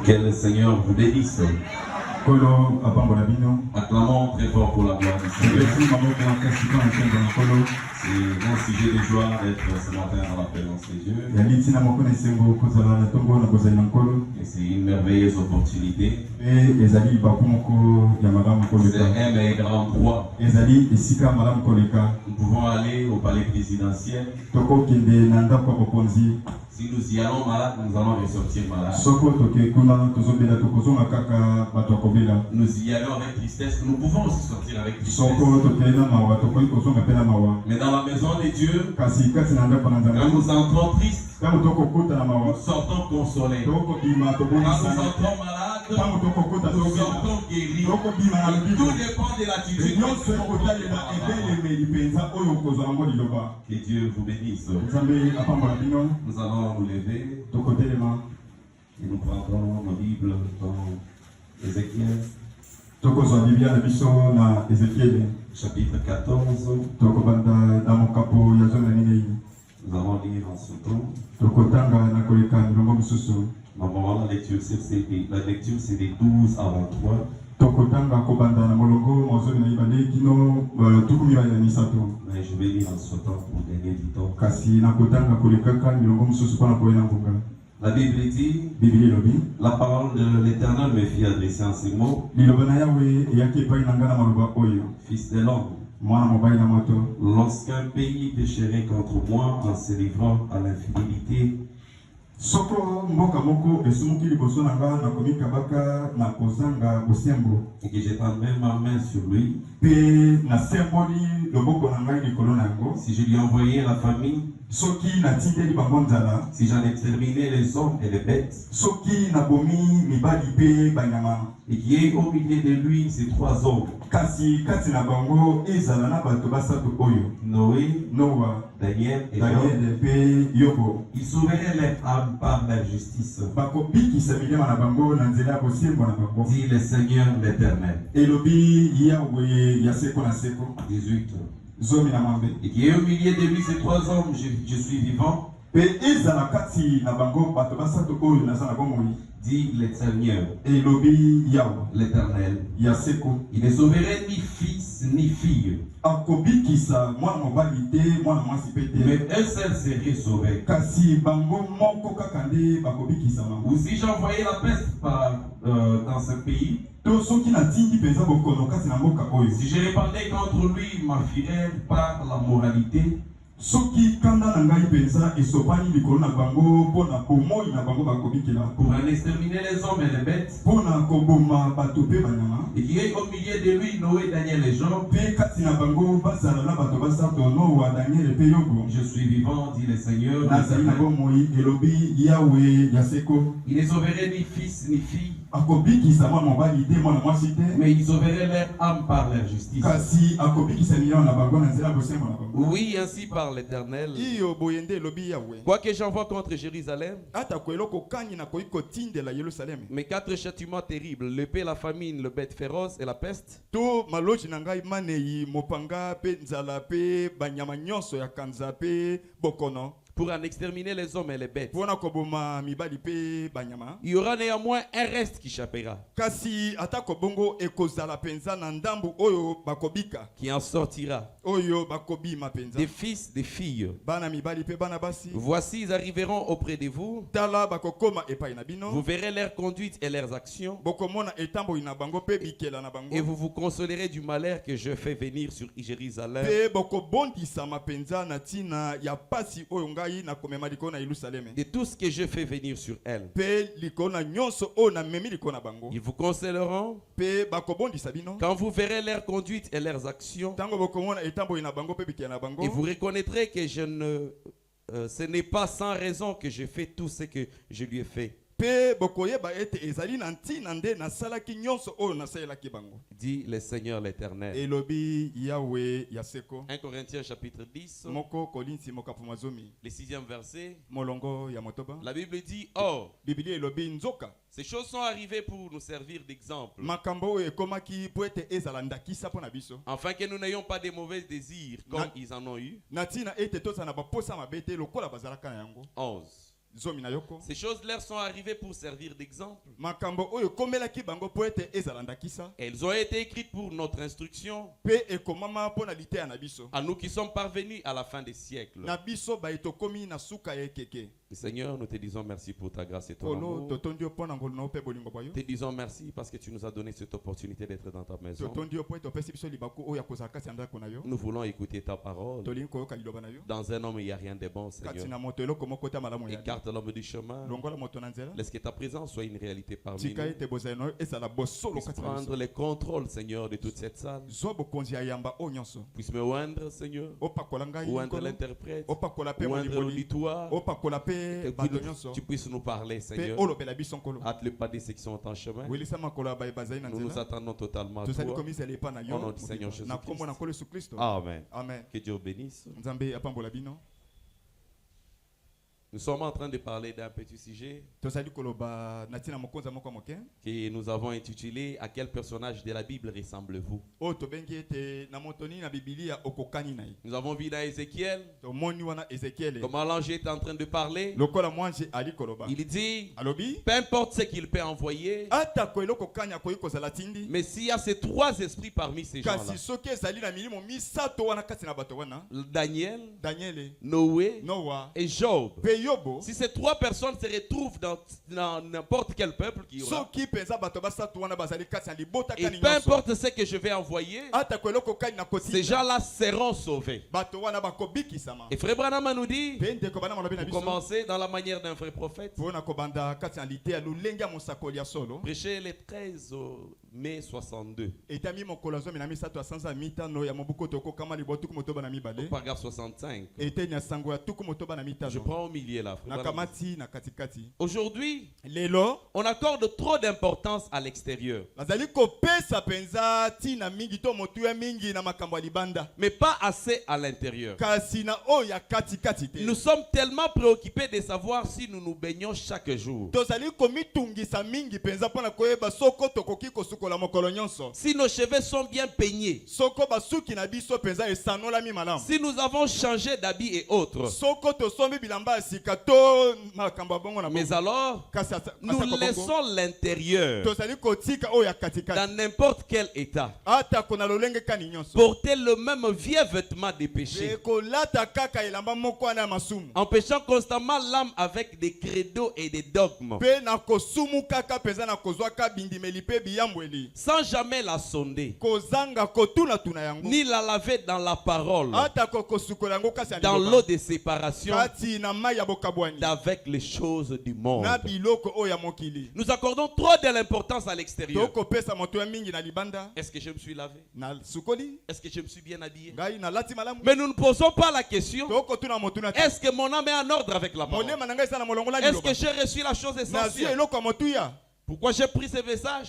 Que le Seigneur vous bénisse. Acclamons très fort pour la gloire du Seigneur. C'est un sujet de joie d'être ce matin dans la présence de Dieu. Et c'est une merveilleuse opportunité. C'est un et grand droit. Nous pouvons aller au palais présidentiel. Si nous y allons malades, nous allons ressortir malades. Nous y allons avec tristesse, nous pouvons aussi sortir avec tristesse. Mais dans la maison de Dieu, quand nous entrons tristes, nous sortons consolés. Quand nous entrons malades, nous sortons guéris. Et tout dépend de l'attitude. Que Dieu vous bénisse. Nous allons nous lever et nous prendrons nos Bibles dans Ézéchiel. Chapitre 14. Nous allons lire en ce temps. Normalement, la lecture c'est des 12 à 23. Mais je vais lire en ce temps pour gagner du temps. La Bible dit, la parole de l'Éternel me fit adresser en ces mots. Fils de l'homme, lorsqu'un pays pécherait contre moi en se livrant à l'infidélité, et que j'étendrai ma main sur lui, si je lui envoyais la famine, si j'en exterminais les hommes et les bêtes, et qu'il y ait au milieu de lui ces trois hommes, Noé, Daniel et Job, ils sauveraient leur âme par leur justice. Dit le Seigneur l'Éternel. 18. Et qui est au milieu de lui ces trois hommes, je suis vivant. Dit le Seigneur l'Éternel. Il ne sauverait ni fils ni fille, mais un seul serait sauvé. Ou si j'envoyais la peste dans ce pays, si je répandais contre lui ma fureur par la moralité, pour en exterminer les hommes et les bêtes, et qu'il y ait au milieu de lui Noé, Daniel et Job, je suis vivant, dit le Seigneur. Il ne sauverait ni fils ni fille, mais ils sauveraient leur âme par leur justice. Oui, ainsi par l'Éternel. Quoique j'envoie contre Jérusalem mais 4 châtiments terribles, l'épée, la famine, le bête féroce et la peste, pour en exterminer les hommes et les bêtes. Il y aura néanmoins un reste qui échappera, qui en sortira, des fils, des filles. Voici, ils arriveront auprès de vous. Vous verrez leur conduite et leurs actions, et vous vous consolerez du malheur que je fais venir sur Jérusalem. De tout ce que je fais venir sur elle. Ils vous consoleront quand vous verrez leur conduite et leurs actions, et vous reconnaîtrez que ce n'est pas sans raison que je fais tout ce que je lui ai fait. Dit le Seigneur l'Éternel. 1 Corinthiens chapitre 10, le 6e verset. La Bible dit, or, ces choses sont arrivées pour nous servir d'exemple, afin que nous n'ayons pas de mauvais désirs comme ils en ont eu. 11. Ces choses leur sont arrivées pour servir d'exemple. Elles ont été écrites pour notre instruction. À nous qui sommes parvenus à la fin des siècles. Seigneur, nous te disons merci pour ta grâce et ton amour. Te disons merci parce que tu nous as donné cette opportunité d'être dans ta maison. Nous voulons écouter ta parole. Dans un homme, il n'y a rien de bon, Seigneur. Écarte l'homme du chemin. Laisse que ta présence soit une réalité parmi nous. Puisse prendre le contrôle, Seigneur, de toute cette salle. Puisse me oindre, Seigneur. Oindre l'interprète. Oindre l'auditoire. Que tu puisses nous parler, Seigneur. Hâte-le pas de ceux qui sont en chemin. Nous nous attendons totalement à toi. Au nom du Seigneur Jésus-Christ. Amen. Que Dieu bénisse. Nous sommes en train de parler d'un petit sujet que nous avons intitulé « À quel personnage de la Bible ressemble-vous » Nous avons vu dans Ézéchiel comment l'ange est en train de parler. Il dit, peu importe ce qu'il peut envoyer, mais s'il y a ces trois esprits parmi ces gens-là, Daniel, Noé et Job, si ces trois personnes se retrouvent dans n'importe quel peuple qui y aura, et peu importe ce que je vais envoyer, ces gens-là seront sauvés. Et Frère Branham nous dit, pour commencer dans la manière d'un vrai prophète, prêcher le 13 mai 62, au paragraphe 65. Je prends au milieu là. Aujourd'hui, on accorde trop d'importance à l'extérieur, mais pas assez à l'intérieur. Nous sommes tellement préoccupés de savoir si nous nous baignons chaque jour, si nos cheveux sont bien peignés, si nous avons changé d'habit et autres. Mais alors, nous laissons l'intérieur dans n'importe quel état, porter le même vieux vêtement de péché, empêchant constamment l'âme avec des credos et des dogmes, sans jamais la sonder, ni la laver dans la parole, dans l'eau de séparation d'avec les choses du monde. Nous accordons trop de l'importance à l'extérieur. Est-ce que je me suis lavé? Est-ce que je me suis bien habillé? Mais nous ne posons pas la question, est-ce que mon âme est en ordre avec la parole? Est-ce que j'ai reçu la chose essentielle? Pourquoi j'ai pris ce message?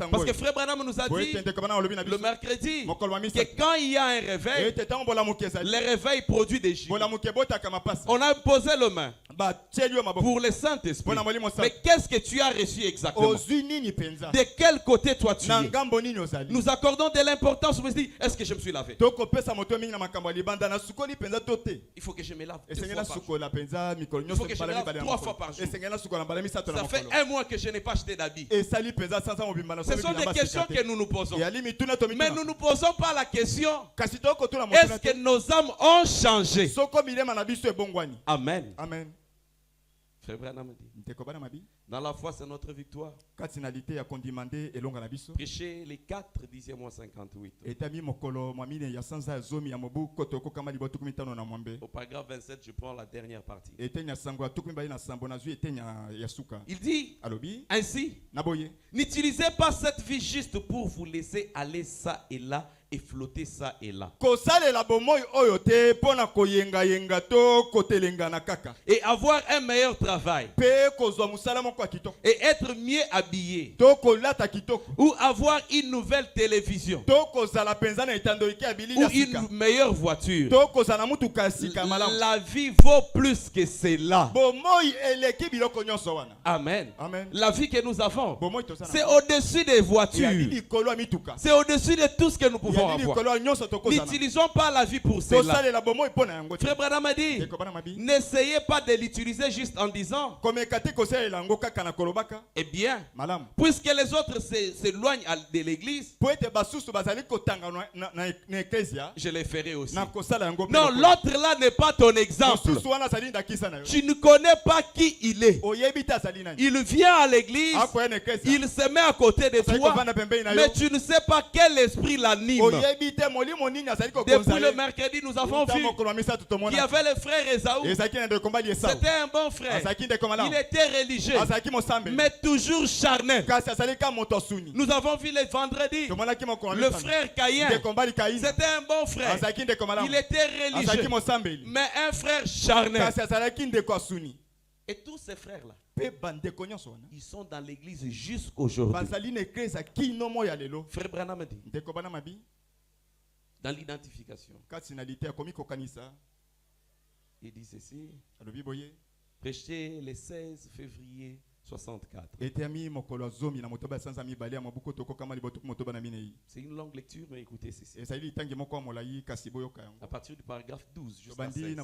Parce que Frère Branham nous a dit le mercredi que quand il y a un réveil, le réveil produit des jus. On a posé le main pour le Saint-Esprit. Mais qu'est-ce que tu as reçu exactement? De quel côté toi tu es? Nous accordons de l'importance. On se dit, est-ce que je me suis lavé? Il faut que je me lave 2 fois par jour. Il faut que je me lave 3 fois par jour. Ça fait 1 mois que je n'ai pas acheté d'habits. Ce sont des questions que nous nous posons. Mais nous ne posons pas la question, est-ce que nos âmes ont changé? Amen. Frère Branham dit, dans la foi c'est notre victoire. Prêchez les 4, 10e mois 58. Au paragraphe 27, je prends la dernière partie. Il dit ainsi, n'utilisez pas cette vie juste pour vous laisser aller ça et là et flotter ça et là, et avoir un meilleur travail, et être mieux habillé, ou avoir une nouvelle télévision, ou une meilleure voiture. La vie vaut plus que cela. Amen. La vie que nous avons, c'est au-dessus des voitures, c'est au-dessus de tout ce que nous pouvons devons avoir. N'utilisons pas la vie pour cela. Frère Branham a dit, n'essayez pas de l'utiliser juste en disant, eh bien, puisque les autres s'éloignent de l'église, je les ferai aussi. Non, l'autre là n'est pas ton exemple. Tu ne connais pas qui il est. Il vient à l'église, il se met à côté de toi, mais tu ne sais pas quel esprit l'anime. Depuis le mercredi, nous avons vu qu'il y avait le frère Esaü. C'était un bon frère. Il était religieux, mais toujours charnel. Nous avons vu le vendredi le frère Caïn. C'était un bon frère. Il était religieux, mais un frère charnel. Et tous ces frères-là, ils sont dans l'église jusqu'aujourd'hui. Frère Branham dit, dans l'identification, il dit ceci, prêché le 16 février 64. C'est une longue lecture, mais écoutez ceci. À partir du paragraphe 12 jusqu'à 16.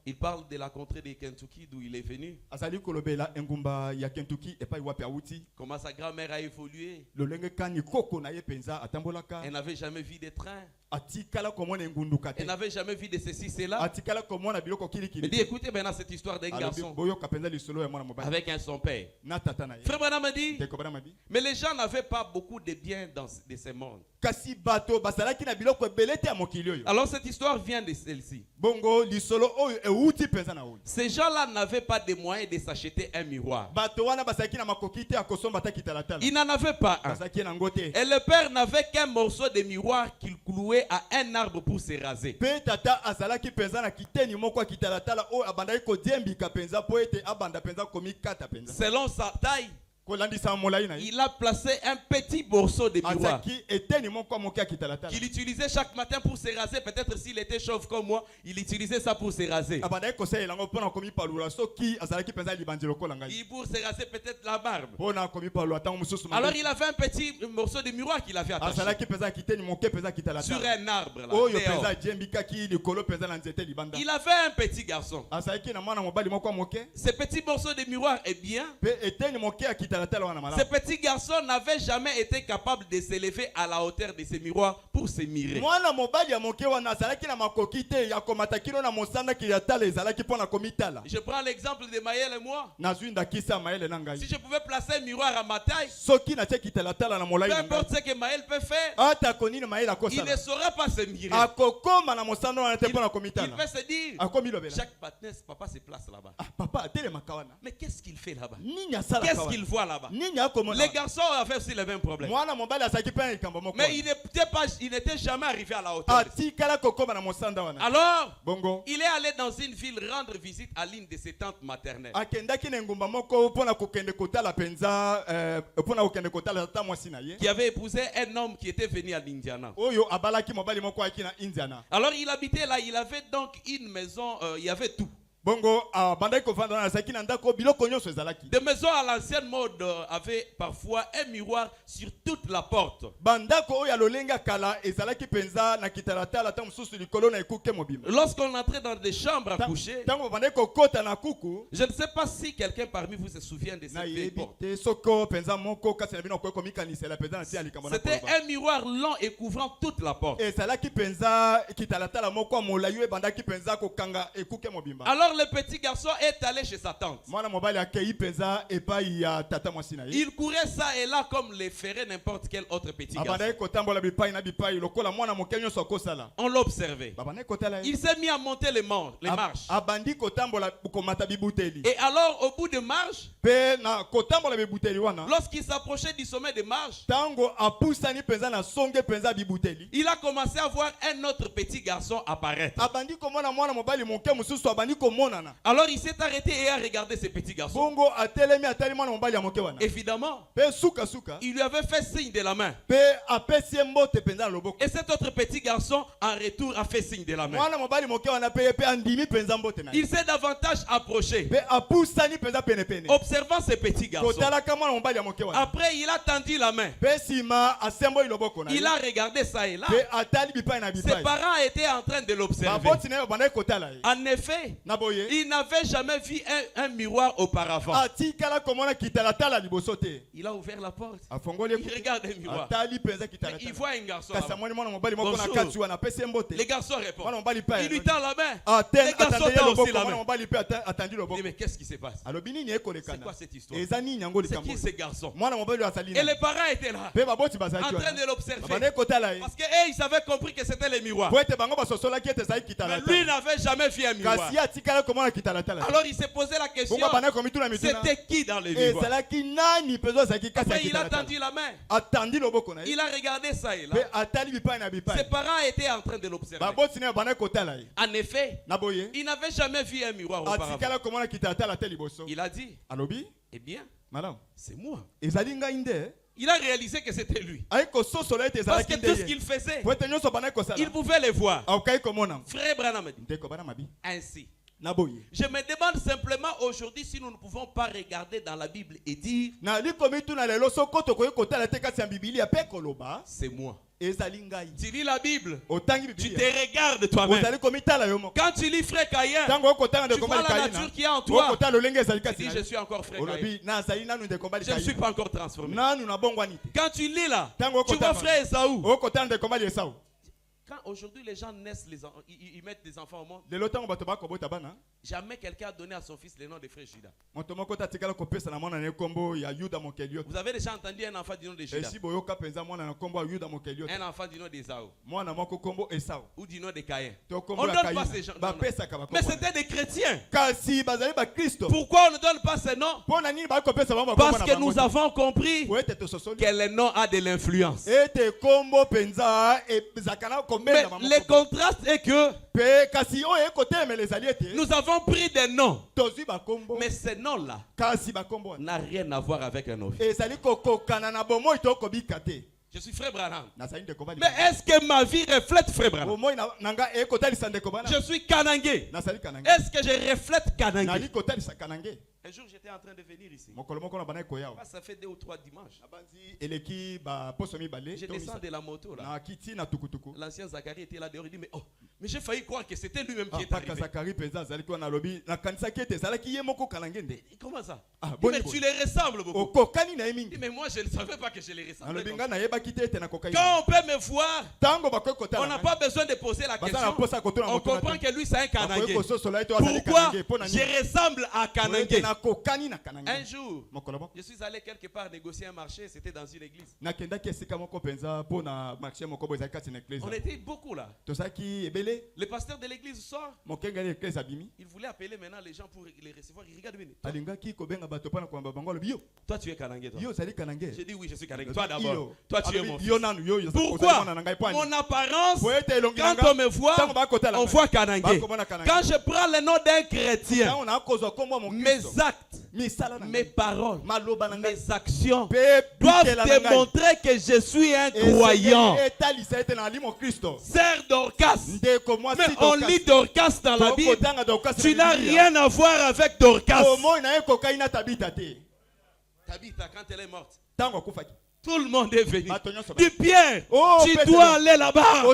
Il parle de la contrée de Kentucky d'où il est venu. Comment sa grand-mère a évolué. Elle n'avait jamais vu de train. Elle n'avait jamais vu de ceci, cela. Il dit, écoutez maintenant cette histoire d'un garçon avec son père. Frère Branham a dit, mais les gens n'avaient pas beaucoup de biens dans ce monde. Alors cette histoire vient de celle-ci. Ces gens-là n'avaient pas de moyens de s'acheter un miroir. Ils n'en avaient pas un. Et le père n'avait qu'un morceau de miroir qu'il clouait à un arbre pour se raser. Selon sa taille, il a placé un petit morceau de miroir qu'il utilisait chaque matin pour se raser. Peut-être s'il était chauve comme moi, il utilisait ça pour se raser. Et pour se raser peut-être la barbe. Alors il avait un petit morceau de miroir qu'il avait attaché sur un arbre là, il avait un petit garçon. Ce petit morceau de miroir est bien. Ce petit garçon n'avait jamais été capable de s'élever à la hauteur de ces miroirs pour se mirer. Je prends l'exemple de Maël et moi. Si je pouvais placer un miroir à ma taille, peu importe ce que Maël peut faire, il ne saura pas se mirer. Il peut se dire, chaque matin, papa se place là-bas. Mais qu'est-ce qu'il fait là-bas? Qu'est-ce qu'il voit là-bas? Les garçons avaient aussi le même problème. Mais il n'était jamais arrivé à la hauteur. Alors, il est allé dans une ville rendre visite à l'une de ses tantes maternelles, qui avait épousé un homme qui était venu à l'Indiana. Alors il habitait là, il avait donc une maison, il y avait tout. Des maisons à l'ancienne mode avaient parfois un miroir sur toute la porte. Lorsqu'on entrait dans des chambres à coucher, je ne sais pas si quelqu'un parmi vous se souvient de cette vieille porte. C'était un miroir long et couvrant toute la porte. Alors le petit garçon est allé chez sa tante. Il courait ça et là comme le ferait n'importe quel autre petit garçon. On l'observait. Il s'est mis à monter les marches. Et alors au bout de marche, lorsqu'il s'approchait du sommet des marches, il a commencé à voir un autre petit garçon apparaître. Alors il s'est arrêté et a regardé ces petits garçons. Évidemment, il lui avait fait signe de la main. Et cet autre petit garçon, en retour, a fait signe de la main. Il s'est davantage approché, observant ces petits garçons. Après, il a tendu la main. Il a regardé ça et là. Ses parents étaient en train de l'observer. En effet, il n'avait jamais vu un miroir auparavant. Il a ouvert la porte. Il regarde un miroir. Il voit un garçon là-bas. Bonjour. Les garçons répondent. Il lui tend la main. Les garçons tendent aussi la main. Il dit, mais qu'est-ce qui se passe? C'est quoi cette histoire? C'est qui ces garçons? Et les parents étaient là, en train de l'observer. Parce qu'eux, ils avaient compris que c'était les miroirs. Mais lui n'avait jamais vu un miroir. Alors il s'est posé la question, c'était qui dans les miroirs? Après il a tendu la main. Il a regardé ça et là. Ses parents étaient en train de l'observer. En effet, il n'avait jamais vu un miroir auparavant. Il a dit, eh bien, c'est moi. Il a réalisé que c'était lui. Parce que tout ce qu'il faisait, il pouvait le voir. Frère Branham dit ainsi. Je me demande simplement aujourd'hui si nous ne pouvons pas regarder dans la Bible et dire c'est moi. Tu lis la Bible, tu te regardes toi-même. Quand tu lis Frère Caïn, tu vois la nature qui est en toi. Tu dis je suis encore Frère Caïn. Je ne suis pas encore transformé. Quand tu lis là, tu vois Frère Esaü. Quand aujourd'hui les gens naissent, ils mettent des enfants au monde. Jamais quelqu'un a donné à son fils le nom de Frère Judas. Vous avez déjà entendu un enfant du nom de Judas? Un enfant du nom d'Esaü ou du nom de Caïn? On ne donne pas ces gens. Mais c'était des chrétiens. Pourquoi on ne donne pas ces noms? Parce que nous avons compris que le nom a de l'influence. Mais le contraste est que nous avons pris des noms, mais ces noms-là n'ont rien à voir avec un autre. Je suis Frère Branham. Mais est-ce que ma vie reflète Frère Branham? Je suis Kanangé. Est-ce que je reflète Kanangé? Un jour j'étais en train de venir ici. Ça fait 2 ou 3 dimanches. Je descends de la moto là. L'ancien Zacharie était là dehors. Il dit mais j'ai failli croire que c'était lui-même qui est arrivé. Comment ça? Mais tu les ressembles beaucoup. Il dit, mais moi je ne savais pas que je les ressemblais. Quand on peut me voir, on n'a pas besoin de poser la question. On comprend que lui c'est un Kanangé. Pourquoi je ressemble à Kanangé? Un jour, je suis allé quelque part négocier un marché, c'était dans une église. On était beaucoup là. Le pasteur de l'église sort. Il voulait appeler maintenant les gens pour les recevoir. Il regarde bien. Toi tu es Kanangé. J'ai dit oui, je suis Kanangé. Toi d'abord. Toi tu es mon fils. Pourquoi? Mon apparence, quand on me voit, on voit Kanangé. Quand je prends le nom d'un chrétien, mes actes, mes paroles, mes actions doivent démontrer que je suis un croyant. Sœur Dorcas, mais on lit Dorcas dans la Bible. Tu n'as rien à voir avec Dorcas. Tabitha, quand elle est morte, tout le monde est venu. Dis Pierre, tu dois aller là-bas.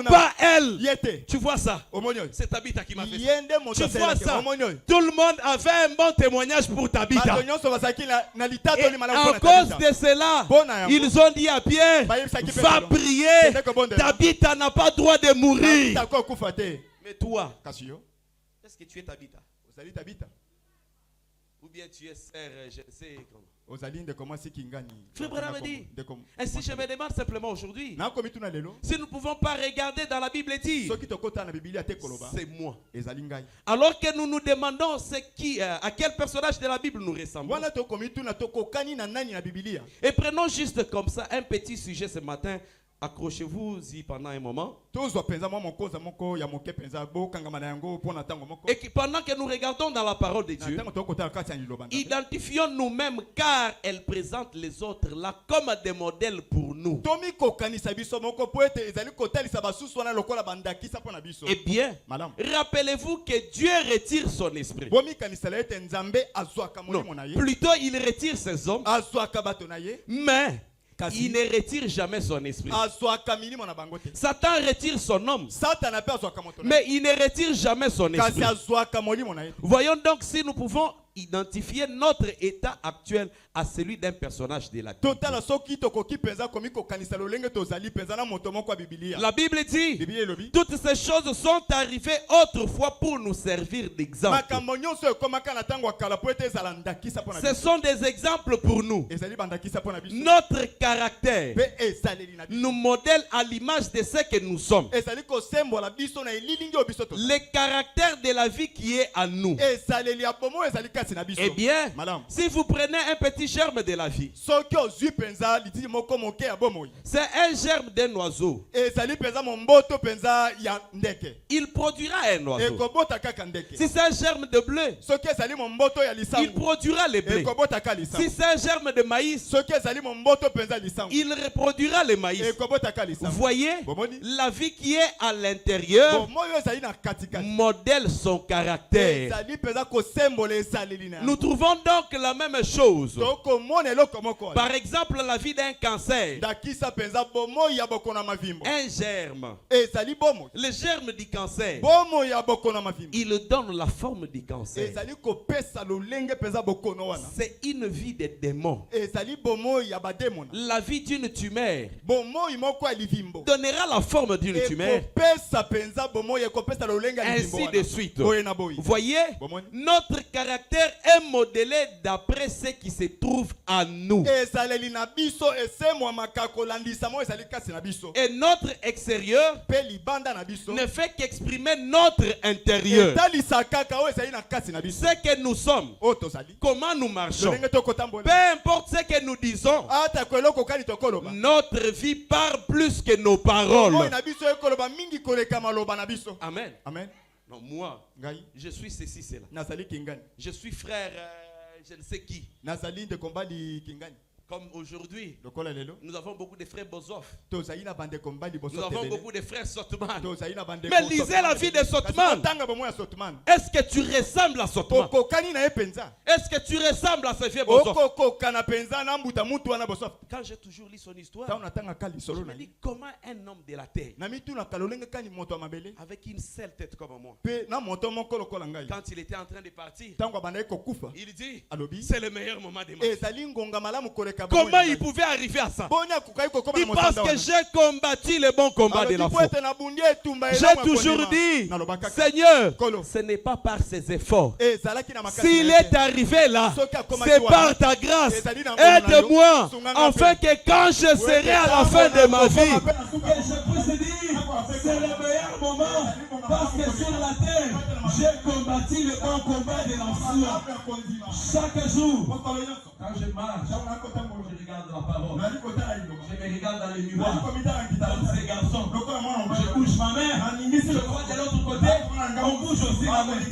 Pas elle. Tu vois ça? C'est Tabitha qui m'a fait ça. Tu vois ça? Tout le monde avait un bon témoignage pour Tabitha. Et à cause de cela, ils ont dit à Pierre, va prier. Tabitha n'a pas droit de mourir. Mais toi, est-ce que tu es Tabitha? Ou bien tu es sœur, je ne sais comment. Frère Branham dit, ainsi je me demande simplement aujourd'hui si nous ne pouvons pas regarder dans la Bible et dire c'est moi. Alors que nous nous demandons à quel personnage de la Bible nous ressemblons. Et prenons juste comme ça un petit sujet ce matin Accrochez-vous-y pendant un moment. Et pendant que nous regardons dans la parole de Dieu, identifions nous-mêmes car elle présente les autres là comme des modèles pour nous. Eh bien, rappelez-vous que Dieu retire son esprit. Non, plutôt il retire ses hommes, mais il ne retire jamais son esprit. Satan retire son homme, mais il ne retire jamais son esprit. Voyons donc si nous pouvons identifier notre état actuel à celui d'un personnage de la Bible. La Bible dit, toutes ces choses sont arrivées autrefois pour nous servir d'exemple. Ce sont des exemples pour nous. Notre caractère nous modèle à l'image de ce que nous sommes. Le caractère de la vie qui est à nous. Eh bien, si vous prenez un petit germe de la vie, c'est un germe d'un oiseau. Il produira un oiseau. Si c'est un germe de blé, il produira le blé. Si c'est un germe de maïs, il reproduira le maïs. Vous voyez, la vie qui est à l'intérieur modèle son caractère. Nous trouvons donc la même chose. Par exemple, la vie d'un cancer. Un germe. Le germe du cancer, il donne la forme du cancer. C'est une vie de démon. La vie d'une tumeur donnera la forme d'une tumeur. Ainsi de suite. Voyez, notre caractère est modélé d'après ce qui se trouve en nous. Et notre extérieur ne fait qu'exprimer notre intérieur. Ce que nous sommes, comment nous marchons, peu importe ce que nous disons, notre vie parle plus que nos paroles. Amen. Amen. Non, moi, je suis ceci, cela. Je suis frère, je ne sais qui. Comme aujourd'hui, nous avons beaucoup de frères Bozof. Nous avons beaucoup de frères Sotman. Mais lisez la vie de Sotman. Est-ce que tu ressembles à Sotman? Est-ce que tu ressembles à ce vieux Bozof? Quand j'ai toujours lu son histoire, je me dis comment un homme de la terre, avec une seule tête comme moi, quand il était en train de partir, il dit, c'est le meilleur moment de ma vie. Comment il pouvait arriver à ça? Il pense que j'ai combattu le bon combat de la foi. J'ai toujours dit, Seigneur, ce n'est pas par ses efforts. S'il est arrivé là, c'est par ta grâce. Aide-moi, afin que quand je serai à la fin de ma vie, c'est le meilleur moment. Parce que sur la terre, j'ai combattu le bon combat de la foi. Chaque jour, quand je marche, je regarde la parole. Je me regarde dans le miroir. Comme ces garçons, je bouge ma main. Je vois de l'autre côté, on bouge aussi la main. Je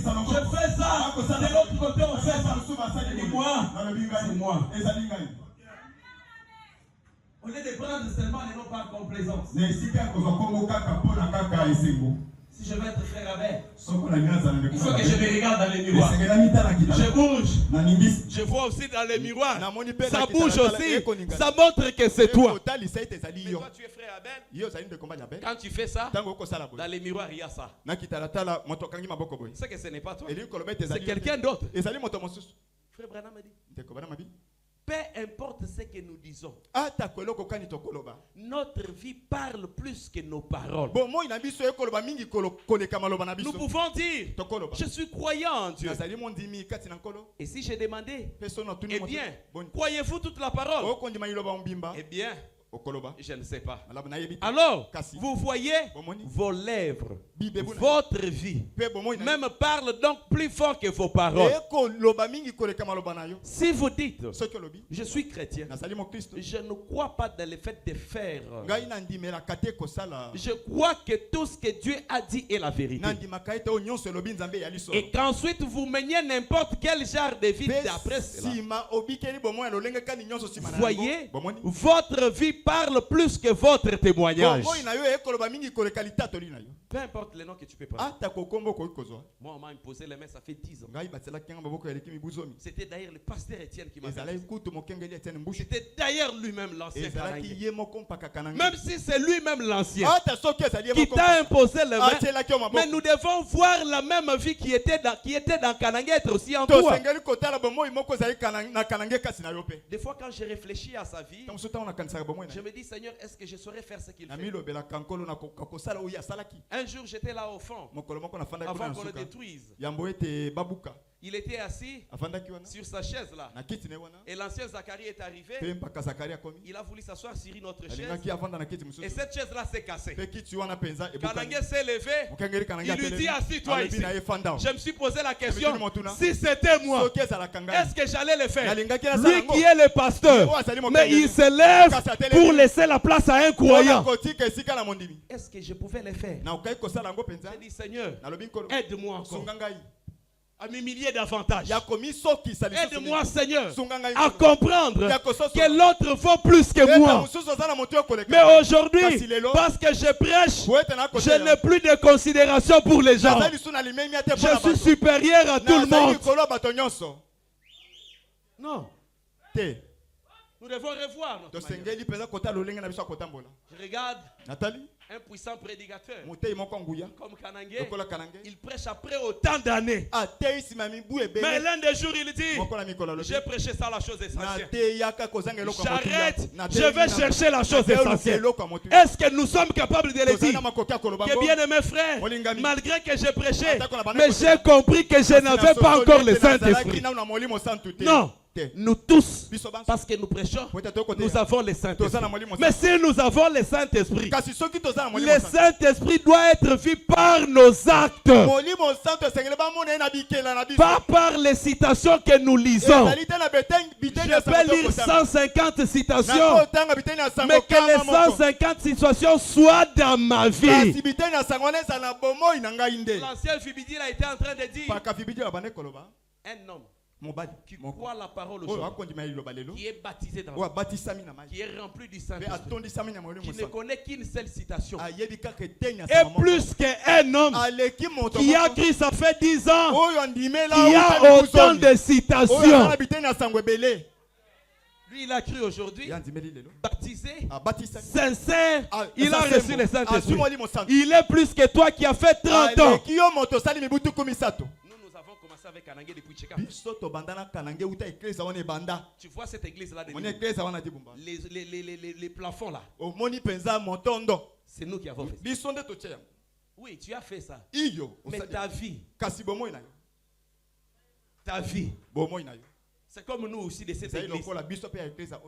fais ça. De l'autre côté, on fait ça. Et moi, c'est moi. Au lieu de prendre seulement les noms par complaisance. Si je veux être frère Abel, il faut que je me regarde dans les miroirs. Je bouge. Je vois aussi dans les miroirs. Ça bouge aussi. Ça montre que c'est toi. Mais toi, tu es frère Abel. Quand tu fais ça, dans les miroirs, il y a ça. C'est que ce n'est pas toi. C'est quelqu'un d'autre. Frère Branham m'a dit, peu importe ce que nous disons, notre vie parle plus que nos paroles. Nous pouvons dire, je suis croyant en Dieu. Et si j'ai demandé, eh bien, croyez-vous toute la parole? Eh bien, Je ne sais pas. Alors, vous voyez vos lèvres, votre vie, même parle donc plus fort que vos paroles. Si vous dites, je suis chrétien, je ne crois pas dans le fait de faire. Je crois que tout ce que Dieu a dit est la vérité. Et qu'ensuite vous meniez n'importe quel genre de vie d'après cela. Voyez, votre vie parle plus que votre témoignage. Peu importe le nom que tu peux prendre. Moi, on m'a imposé les mains, ça fait 10 ans. C'était d'ailleurs le pasteur Étienne qui m'a fait. C'était d'ailleurs lui-même l'ancien Kanangé. Même si c'est lui-même l'ancien qui t'a imposé les mains, mais nous devons voir la même vie qui était dans Kanangé être aussi en toi. Des fois, quand je réfléchis à sa vie, je me dis, Seigneur, est-ce que je saurais faire ce qu'il fait? Un jour, j'étais là au fond, avant qu'on le détruise. Il était assis sur sa chaise là. Et l'ancien Zacharie est arrivé. Il a voulu s'asseoir sur une autre chaise. Et cette chaise là s'est cassée. Kanangé s'est levé. Il lui dit, assis-toi ici. Je me suis posé la question, si c'était moi, est-ce que j'allais le faire? Lui qui est le pasteur, mais il se lève pour laisser la place à un croyant. Est-ce que je pouvais le faire? J'ai dit, Seigneur, aide-moi encore à m'humilier davantage. Aide-moi, Seigneur, à comprendre que l'autre vaut plus que moi. Mais aujourd'hui, parce que je prêche, je n'ai plus de considération pour les gens. Je suis supérieur à tout le monde. Non. Nous devons revoir notre manière. Je regarde un puissant prédicateur comme Kanangé. Il prêche après autant d'années. Mais l'un des jours, il dit, j'ai prêché ça, la chose essentielle. J'arrête, je vais chercher la chose essentielle. Est-ce que nous sommes capables de le dire? Que bien aimé frère, malgré que j'ai prêché, mais j'ai compris que je n'avais pas encore le Saint-Esprit. Non. Nous tous, parce que nous prêchons, nous avons le Saint-Esprit. Mais si nous avons le Saint-Esprit, le Saint-Esprit doit être vu par nos actes, pas par les citations que nous lisons. Je peux lire 150 citations, mais que les 150 situations soient dans ma vie. L'ancien Fibidil a été en train de dire, un homme qui croit la parole aujourd'hui, qui est baptisé dans l'eau, qui est rempli du Saint-Esprit, qui ne connaît qu'une seule citation, et plus qu'un homme qui a cru ça fait 10 ans, qui a autant de citations. Lui, il a cru aujourd'hui, baptisé, sincère, il a reçu le Saint-Esprit. Il est plus que toi qui as fait 30 ans. Avec Kanangé depuis Tcheka. Tu vois cette église là, les plafonds là, c'est nous qui avons fait ça. Oui, tu as fait ça. Mais ta vie, c'est comme nous aussi de cette église.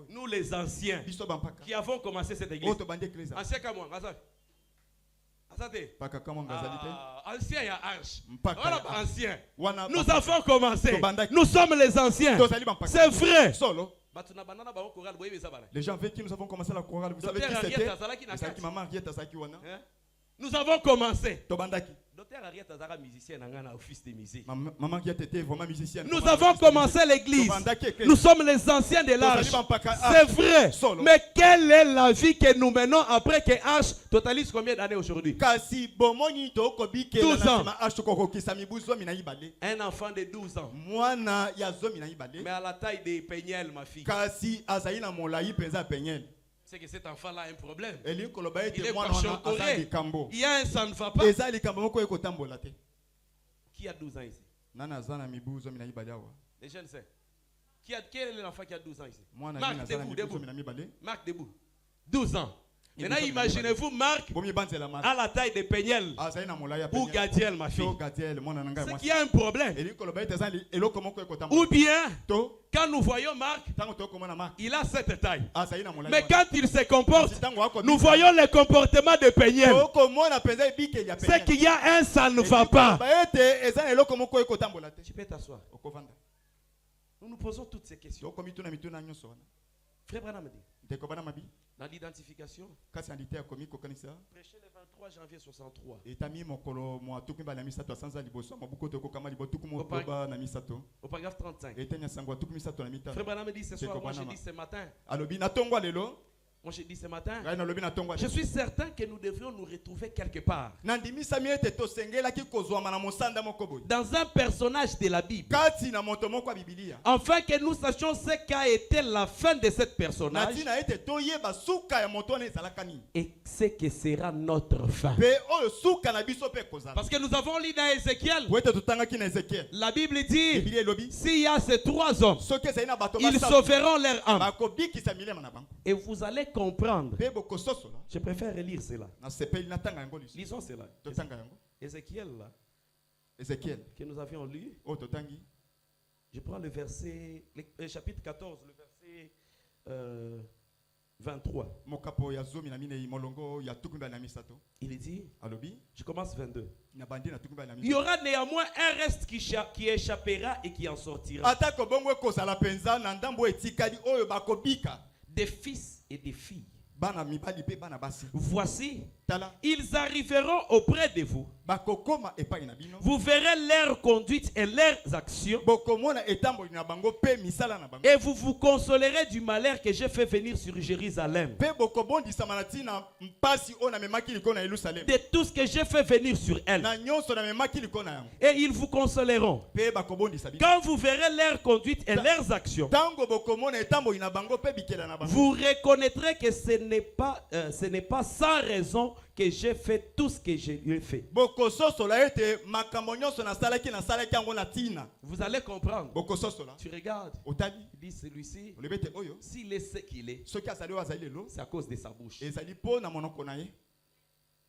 Nous les anciens qui avons commencé cette église. Ancien comme moi, ancien, il y a arche. Voilà, ancien. Nous avons commencé. Nous sommes les anciens. C'est vrai. Les gens avec qui nous avons commencé la chorale, vous savez qui c'était? Nous avons commencé. Maman qui était vraiment musicienne. Nous avons commencé l'église. Nous sommes les anciens de l'âge. C'est vrai. Mais quelle est la vie que nous menons après que H totalise combien d'années aujourd'hui? 12 ans. Un enfant de 12 ans. Mais à la taille des Peignel, ma fille. C'est que cet enfant-là a un problème. Il est torchoncoré. Il y a un ça ne va pas. Qui a 12 ans ici? Les jeunes savent. Quel est l'enfant qui a 12 ans ici? Marc, debout. Marc, debout. 12 ans. Maintenant, imaginez-vous Marc à la taille de Péniel ou Gadiel, ma fille. C'est qu'il y a un problème. Ou bien, quand nous voyons Marc, il a cette taille. Mais quand il se comporte, nous voyons le comportement de Péniel. C'est qu'il y a un, ça ne va pas. Tu peux t'asseoir. Nous nous posons toutes ces questions. Frère Branham dit, dans l'identification, prêché le 23 janvier 63. Au paragraphe 35. Frère Branham dit ce soir, moi j'ai dit ce matin. Moi j'ai dit ce matin, je suis certain que nous devrions nous retrouver quelque part dans un personnage de la Bible, afin que nous sachions ce qu'a été la fin de ce personnage et ce que sera notre fin. Parce que nous avons lu dans Ézéchiel, la Bible dit, s'il y a ces trois hommes, ils sauveront leur âme. Et vous allez comprendre. Je préfère relire cela. Lisons cela. Ézéchiel, là, que nous avions lu. Je prends le verset, le chapitre 14, le verset 23. Il dit, je commence 22. Il y aura néanmoins un reste qui échappera et qui en sortira. Des fils et des filles. Voici, ils arriveront auprès de vous. Vous verrez leur conduite et leurs actions. Et vous vous consolerez du malheur que j'ai fait venir sur Jérusalem. De tout ce que j'ai fait venir sur elle. Et ils vous consoleront. Quand vous verrez leur conduite et leurs actions, vous reconnaîtrez que ce n'est pas sans raison que j'ai fait tout ce que j'ai fait. Vous allez comprendre. Tu regardes. Il dit celui-ci, s'il est ce qu'il est, c'est à cause de sa bouche.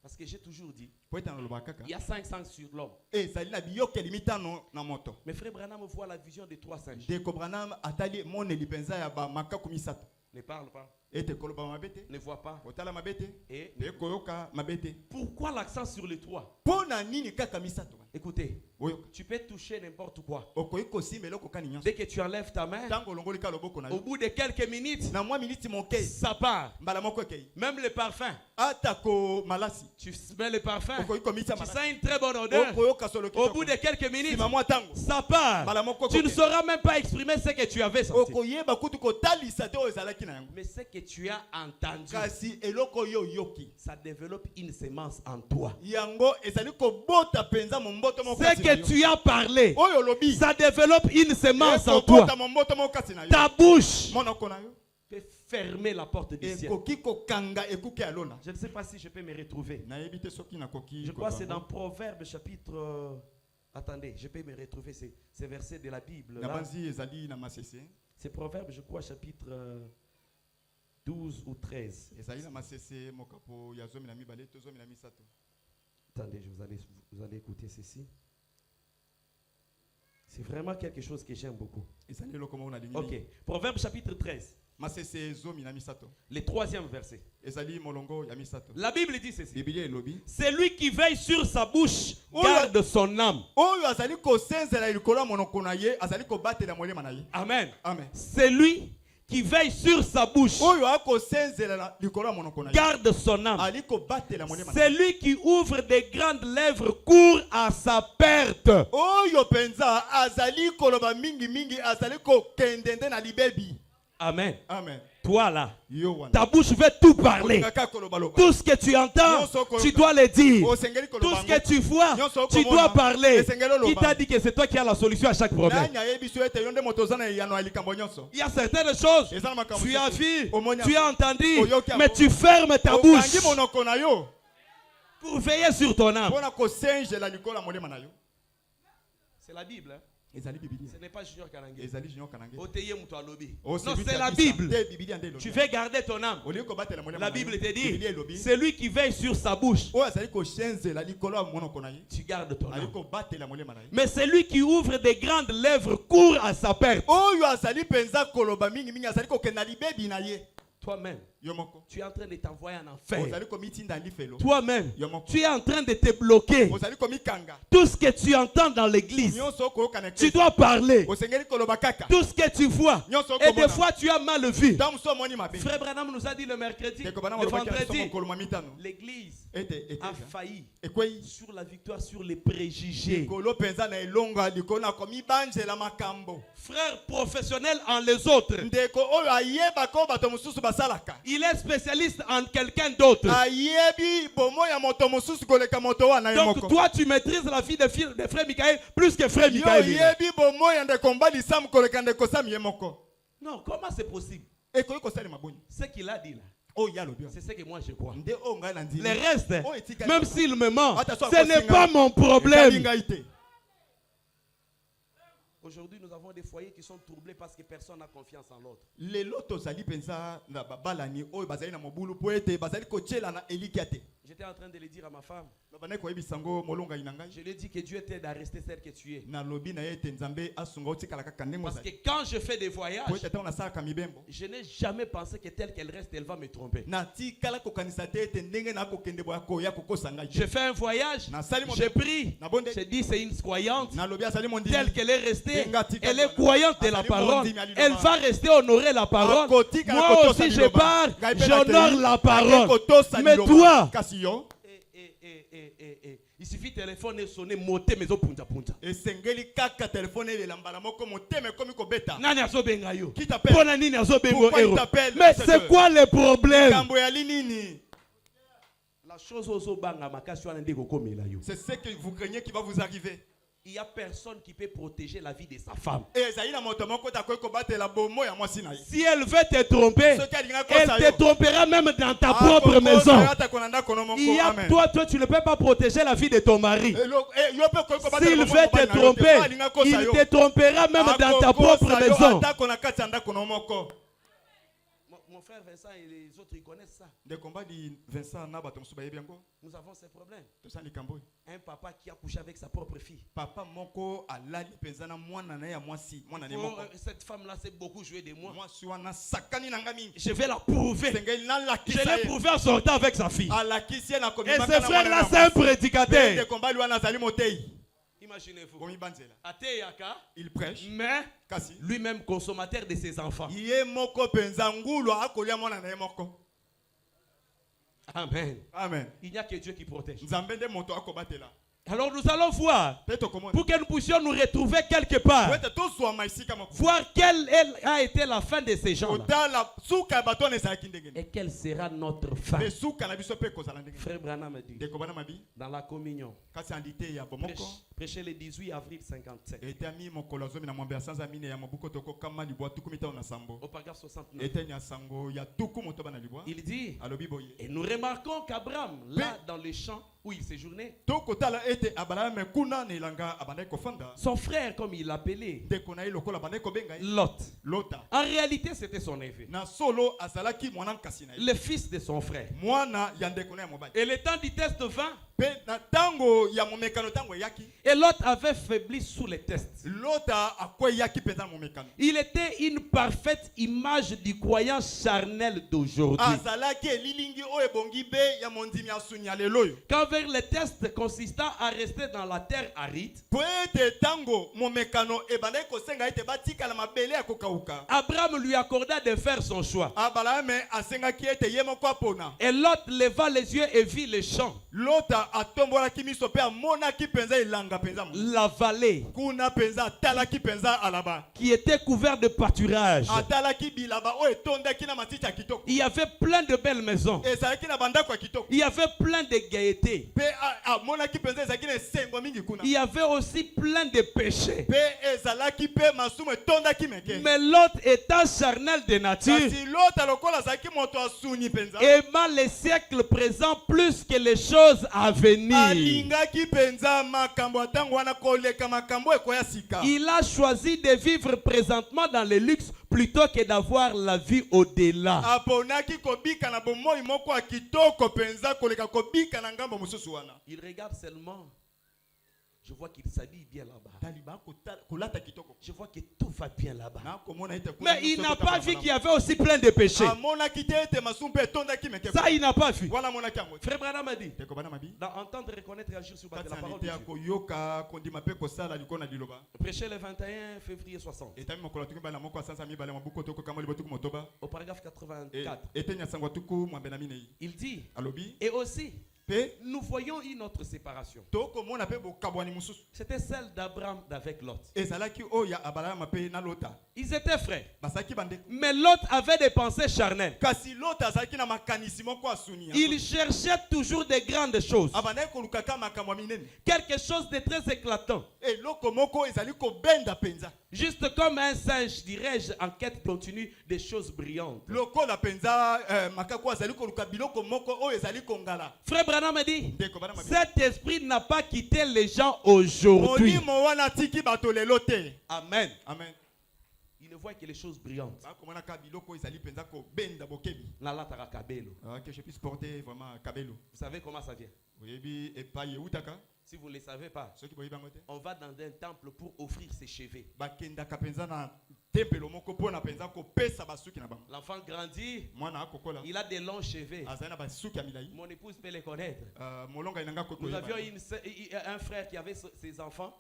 Parce que j'ai toujours dit, il y a 5 singes sur l'homme. Mais frère Branham voit la vision de 3 singes. Ne parle pas. Ne voit pas. Et pourquoi l'accent sur les 3? Écoutez, tu peux toucher n'importe quoi. Dès que tu enlèves ta main, au bout de quelques minutes, ça part. Même le parfum. Tu mets le parfum, tu sens une très bonne odeur. Au bout de quelques minutes, ça part. Tu ne sauras même pas exprimer ce que tu avais senti. Mais ce que tu as entendu, ça développe une semence en toi. Ce que tu as parlé, ça développe une semence en toi. Ta bouche peut fermer la porte du ciel. Je ne sais pas si je peux me retrouver. Je crois que c'est dans Proverbe chapitre... attendez, je peux me retrouver ces versets de la Bible. C'est Proverbe, je crois, chapitre 12 ou 13. Attendez, vous allez écouter ceci. C'est vraiment quelque chose que j'aime beaucoup. Ok, Proverbe chapitre 13. Le 3e verset. La Bible dit ceci. Celui qui veille sur sa bouche garde son âme. Amen. Celui qui veille sur sa bouche garde son âme. Celui qui ouvre des grandes lèvres court à sa perte. Amen. Amen. Toi là, ta bouche veut tout parler. Tout ce que tu entends, tu dois le dire. Tout ce que tu vois, tu dois parler. Qui t'a dit que c'est toi qui as la solution à chaque problème? Il y a certaines choses, tu as vu, tu as entendu, mais tu fermes ta bouche pour veiller sur ton âme. C'est la Bible. Hein? Ce n'est pas Junior Kanangé. Oh, Non, c'est la Bible. Tu veux garder ton âme. La Bible te dit, celui qui veille sur sa bouche, tu gardes ton âme. Mais celui qui ouvre des grandes lèvres court à sa perte. Toi-même, tu es en train de t'envoyer en enfer. Toi-même, tu es en train de te bloquer. Tout ce que tu entends dans l'église, tu dois parler. Tout ce que tu vois, et des fois tu as mal vu. Frère Branham nous a dit le mercredi, le vendredi, l'église a failli sur la victoire sur les préjugés. Frère professionnel en les autres. Il est spécialiste en quelqu'un d'autre. Donc toi tu maîtrises la vie de frère Michael plus que frère Michael. Non, comment c'est possible? Ce qu'il a dit là, c'est ce que moi je crois. Le reste, même s'il me ment, ce n'est pas mon problème. Aujourd'hui, nous avons des foyers qui sont troublés parce que personne n'a confiance en l'autre. J'étais en train de le dire à ma femme. Je lui ai dit que Dieu t'aide à rester celle que tu es. Parce que quand je fais des voyages, je n'ai jamais pensé que telle qu'elle reste, elle va me tromper. Je fais un voyage, j'ai pris, j'ai dit c'est une croyante, telle qu'elle est restée, elle est croyante de la parole, elle va rester honorer la parole. Moi aussi je pars, j'honore la parole. Mais toi, il suffit de téléphoner, sonner, monter, mais au punta punta. Nani azo benga yo? Qui t'appelle? Mais c'est quoi le problème? La chose aux banga makasio ande kokomela yo. C'est ce que vous craignez qui va vous arriver. Il n'y a personne qui peut protéger la vie de sa femme. Si elle veut te tromper, elle te trompera même dans ta propre maison. Toi, tu ne peux pas protéger la vie de ton mari. S'il veut te tromper, il te trompera même dans ta propre maison. Mon frère Vincent et les autres, ils connaissent ça. Nous avons ces problèmes. Un papa qui a couché avec sa propre fille. Cette femme-là sait beaucoup jouer de moi. Je vais la prouver. Je l'ai prouvé en sortant avec sa fille. Et ce frère-là, c'est un prédicateur. Imaginez-vous. Il prêche. Mais lui-même consommateur de ses enfants. Amen. Amen. Il n'y a que Dieu qui protège. Alors nous allons voir pour que nous puissions nous retrouver quelque part. Voir quelle a été la fin de ces gens-là. Et quelle sera notre fin. Frère Branham dit dans la communion. Prêché le 18 avril 57. Au paragraphe 69. Il dit, et nous remarquons qu'Abraham, là dans les champs où il séjournait, son frère, comme il l'appelait, Lot. En réalité, c'était son neveu, le fils de son frère. Et le temps du test vint, et Lot avait faibli sous les tests. Il était une parfaite image du croyant charnel d'aujourd'hui. Quand vers les tests consistant à rester dans la terre aride, Abraham lui accorda de faire son choix. Et Lot leva les yeux et vit les champs, la vallée qui était couverte de pâturage. Il y avait plein de belles maisons. Il y avait plein de gaieté. Il y avait aussi plein de péchés. Mais Lot étant charnel de nature, aima les siècles présents plus que les choses à venir. Il a choisi de vivre présentement dans le luxe plutôt que d'avoir la vie au-delà. Il regarde seulement. Je vois qu'il s'habille bien là-bas. Je vois que tout va bien là-bas. Mais il n'a pas vu qu'il y avait aussi plein de péchés. Ça, il n'a pas vu. Frère Branham a dit, d'entendre, reconnaître et agir sur la parole de Dieu. Prêcher le 21 février 60. Au paragraphe 84. Il dit, et aussi, nous voyons une autre séparation. C'était celle d'Abraham avec Lot. Ils étaient frères. Mais Lot avait des pensées charnelles. Il cherchait toujours des grandes choses. Quelque chose de très éclatant. Juste comme un singe, dirais-je, en quête continue des choses brillantes. Frère Branham me dit, cet esprit n'a pas quitté les gens aujourd'hui. Amen. Amen. Il ne voit que les choses brillantes. Que je puisse porter vraiment Kabelo. Vous savez comment ça vient? Si vous ne le savez pas, on va dans un temple pour offrir ses cheveux. L'enfant grandit, il a des longs cheveux. Mon épouse peut les connaître. Nous avions un frère qui avait ses enfants.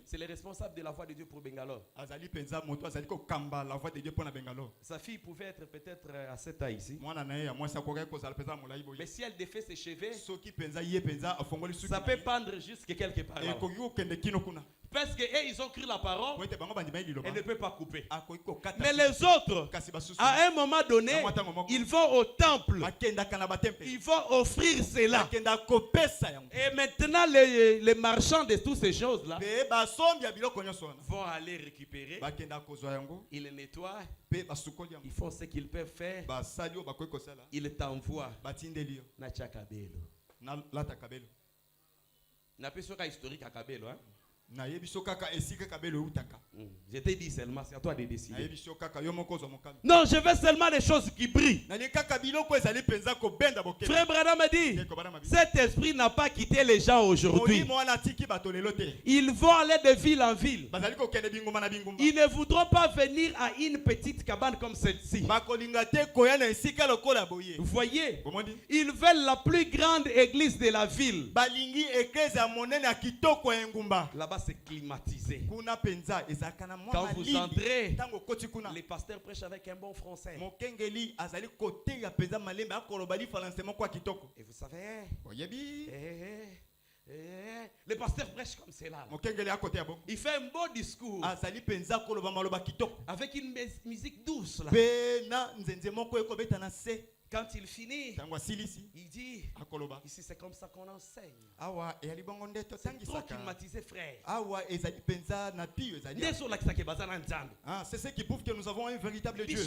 C'est le responsable de la voix de Dieu pour Bangalore. Sa fille pouvait être peut-être à cette taille ici. Mais si elle défait ses cheveux, ça peut pendre jusqu'à quelque part là. Parce qu'ils ont cru la parole, elle ne peut pas couper. Mais les autres, à un moment donné, ils vont au temple. Ils vont offrir cela. Et maintenant, les marchands de toutes ces choses-là vont aller récupérer. Ils les nettoient. Ils font ce qu'ils peuvent faire. Ils t'envoient. Nacha Kabelo. N'a pas sur historique à Kabelo, hein? Je t'ai dit seulement, c'est à toi de décider. Non, je veux seulement les choses qui brillent. Frère Branham me dit, cet esprit n'a pas quitté les gens aujourd'hui. Ils vont aller de ville en ville. Ils ne voudront pas venir à une petite cabane comme celle-ci. Vous voyez, ils veulent la plus grande église de la ville. Là-bas, c'est climatisé. Quand vous entrez, les pasteurs prêchent avec un bon français. Et vous savez, le pasteur prêche comme cela. Il fait un beau discours avec une musique douce là. Quand il finit, il dit, ici c'est comme ça qu'on enseigne. C'est trop climatisé, frère. C'est ce qui prouve que nous avons un véritable Dieu.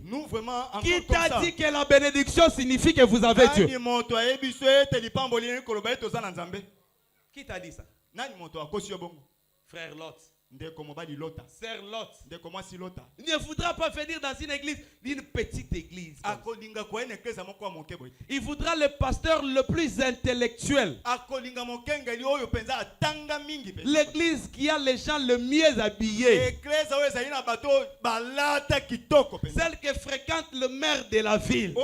Nous vraiment, qui t'a dit que la bénédiction signifie que vous avez Dieu? Qui t'a dit ça? Frère Lot. Sœur Lot ne voudra pas venir dans une église, une petite église. Il voudra le pasteur le plus intellectuel. L'église qui a les gens le mieux habillés. Celle que fréquente le maire de la ville.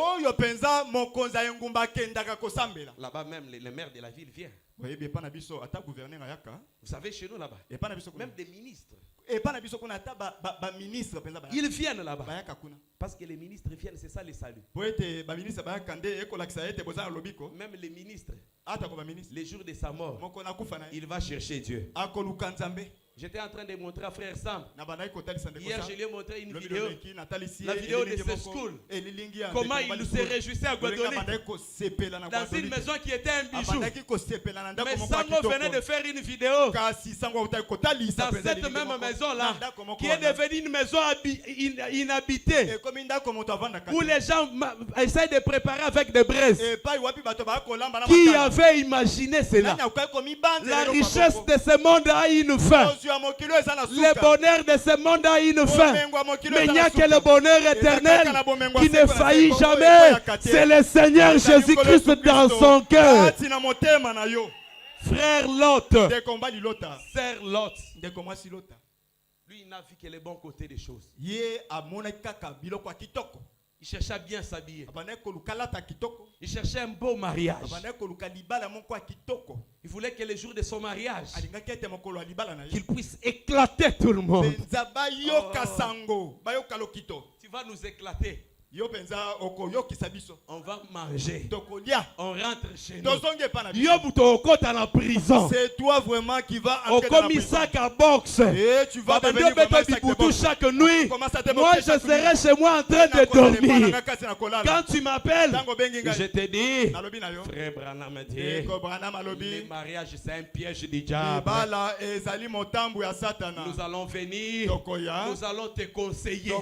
Là-bas même, le maire de la ville vient. Vous savez, chez nous là-bas, même des ministres, ils viennent là-bas. Parce que les ministres viennent, c'est ça le salut. Même les ministres, les jours de sa mort, il va chercher Dieu. J'étais en train de montrer à frère Sam. Hier, je lui ai montré une vidéo. La vidéo de ce school. Comment il se réjouissait à Guadeloupe. Dans une maison qui était un bijou. Mais Sango venait de faire une vidéo. Dans cette même maison-là. Qui est devenue une maison inhabitée. Où les gens essayent de préparer avec des braises. Qui avait imaginé cela? La richesse de ce monde a une fin. Le bonheur de ce monde a une fin. Mais il n'y a que le bonheur éternel qui ne faillit jamais. C'est le Seigneur Jésus-Christ dans son cœur. Frère Lot. Sœur Lot. Lui, il n'a vu que les bons côtés des choses. Il cherchait à bien s'habiller. Il cherchait un beau mariage. Il voulait que le jour de son mariage, qu'il puisse éclater tout le monde. Tu vas nous éclater. On va manger. On rentre chez nous. En prison. C'est toi vraiment qui vas entrer dans la prison. Et tu vas devenir chaque nuit. Moi je serai chez moi en train de dormir. Quand tu m'appelles, je te dis, frère Branham me dit, le mariage c'est un piège du diable. Nous allons venir. Nous allons te conseiller.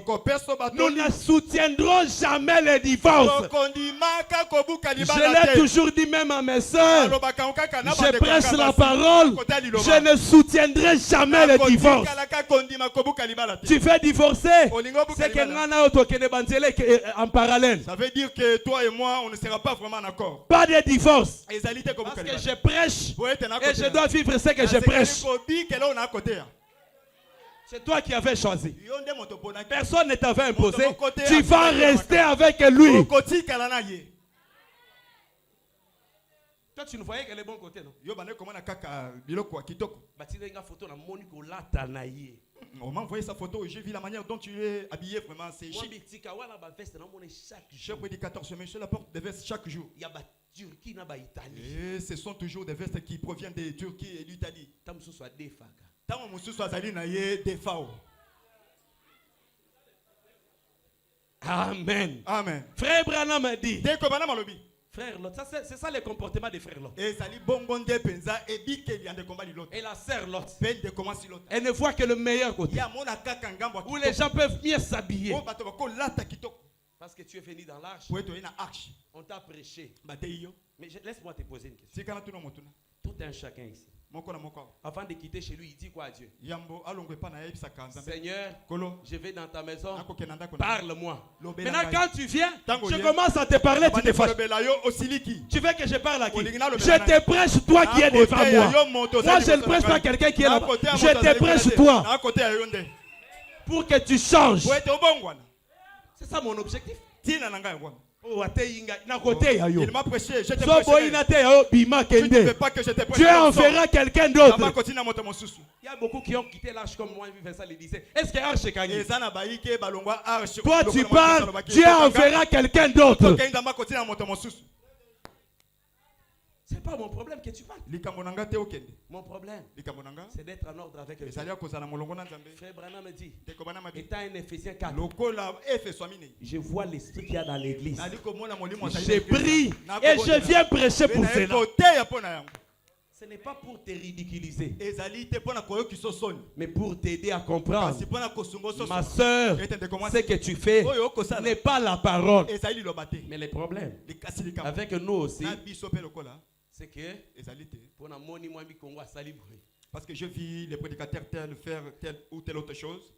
Nous ne soutiendrons jamais le divorce. Je l'ai toujours dit même à mes soeurs. Je prêche la parole. Je ne soutiendrai jamais le divorce. Tu veux divorcer? C'est que en parallèle. Ça veut dire que toi et moi, on ne sera pas vraiment en accord. Pas de divorce. Parce que je prêche et je dois vivre ce que je prêche. C'est toi qui avais choisi. Personne ne t'avait imposé. Tu vas rester avec lui. Toi, tu ne voyais que les bons côtés, non? On m'a envoyé sa photo et j'ai vu la manière dont tu es habillé. Vraiment, c'est chic. J'ai pris 14 semaines, je la porte des vestes chaque jour. Et ce sont toujours des vestes qui proviennent de Turquie et d'Italie. Amen. Amen. Frère Branham a dit. Frère Lot, c'est ça le comportement des frères Lot. Et la sœur Lot. Elle ne voit que le meilleur côté. Où les gens peuvent mieux s'habiller. Parce que tu es venu dans l'arche. On t'a prêché. Mais laisse-moi te poser une question. Tout un chacun ici. Avant de quitter chez lui, il dit quoi à Dieu? Seigneur, je vais dans ta maison, parle-moi. Maintenant quand tu viens, je commence à te parler, tu te fâches. Tu veux que je parle à qui? Je te prêche toi qui es devant moi. Moi je ne prêche pas quelqu'un qui est là-bas. Je te prêche toi. Pour que tu changes. C'est ça mon objectif. Il m'a prêché, je te prêcherai. Dieu en fera quelqu'un d'autre. Il y a beaucoup qui ont quitté l'arche comme moi, Vincent le disait. Est-ce que l'arche est gagnée? Toi tu parles, Dieu en fera quelqu'un d'autre. C'est pas mon problème que tu parles. Mon problème, c'est d'être en ordre avec Dieu. Frère Branham me dit, étant un Éphésiens 4, je vois l'esprit qu'il y a dans l'église. Je prie et je viens prêcher pour cela. Ce n'est pas pour te ridiculiser, mais pour t'aider à comprendre. Ma soeur, ce que tu fais n'est pas la parole. Mais le problème avec nous aussi, c'est que parce que je vis les prédicateurs faire telle ou telle autre chose.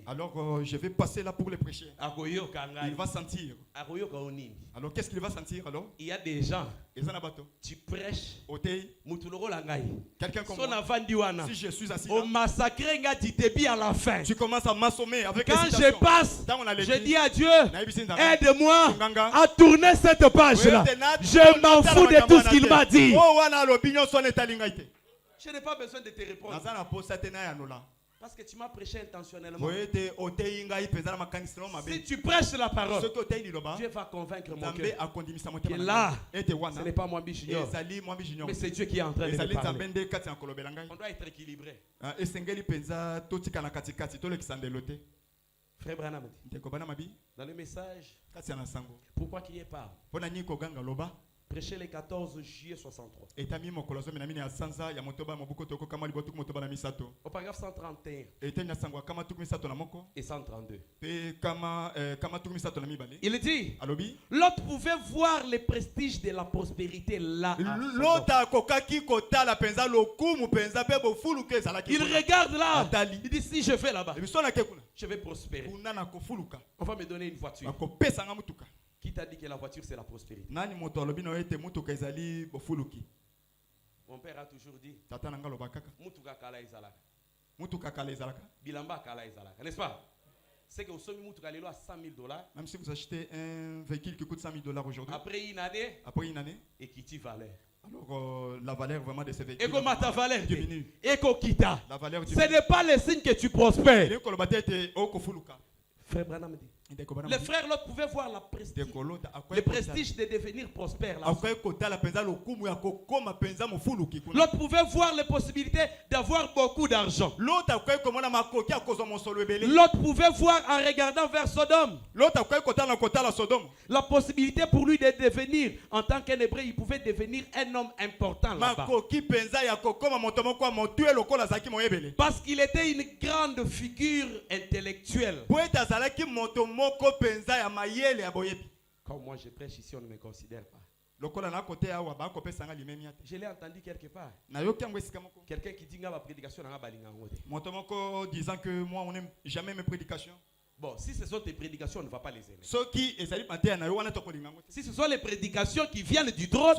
Alors je vais passer là pour les prêcher. Il va sentir. Alors qu'est-ce qu'il va sentir alors? Il y a des gens. Tu prêches. Quelqu'un comme moi. Si je suis assis là, massacrer du début à la fin. Tu commences à m'assommer avec quand je passe, je dis à Dieu, aide-moi à tourner cette page-là. Je m'en fous de tout ce qu'il m'a dit. Je n'ai pas besoin de te répondre. Parce que tu m'as prêché intentionnellement. Si tu prêches la parole, Dieu va convaincre mon cœur. Et là, ce n'est pas moi Junior, mais c'est Dieu qui est en train de me parler. On doit être équilibré. Frère Branham, dans le message, pourquoi qu'il y ait pas? Prêché le 14 juillet 63. Au paragraphe 131 et 132. Il dit, l'autre pouvait voir les prestiges de la prospérité là. Il regarde là. Il dit, si je vais là-bas, je vais prospérer. On va me donner une voiture. Qui t'a dit que la voiture c'est la prospérité? Mon père a toujours dit, Bilamba kala izalaka, n'est-ce pas? C'est que au sommet mutuka lelo à $100,000. Même si vous achetez un véhicule qui coûte $100,000 aujourd'hui, après une année, et qui t'y valeur. Alors la valeur vraiment de ce véhicule diminue. Ce n'est pas le signe que tu prospères. Frère Branham dit, les frères l'autre pouvaient voir le prestige de devenir prospère. L'autre pouvait voir les possibilités d'avoir beaucoup d'argent. L'autre pouvait voir en regardant vers Sodome la possibilité pour lui de devenir, en tant qu'un hébreu, il pouvait devenir un homme important là-bas. Parce qu'il était une grande figure intellectuelle. Comme moi je prêche ici, on ne me considère pas. Je l'ai entendu quelque part. Quelqu'un qui dit que ma prédication n'est pas disant que moi on n'aime jamais mes prédications. Bon, si ce sont tes prédications, on ne va pas les aimer. Si ce sont les prédications qui viennent du trône,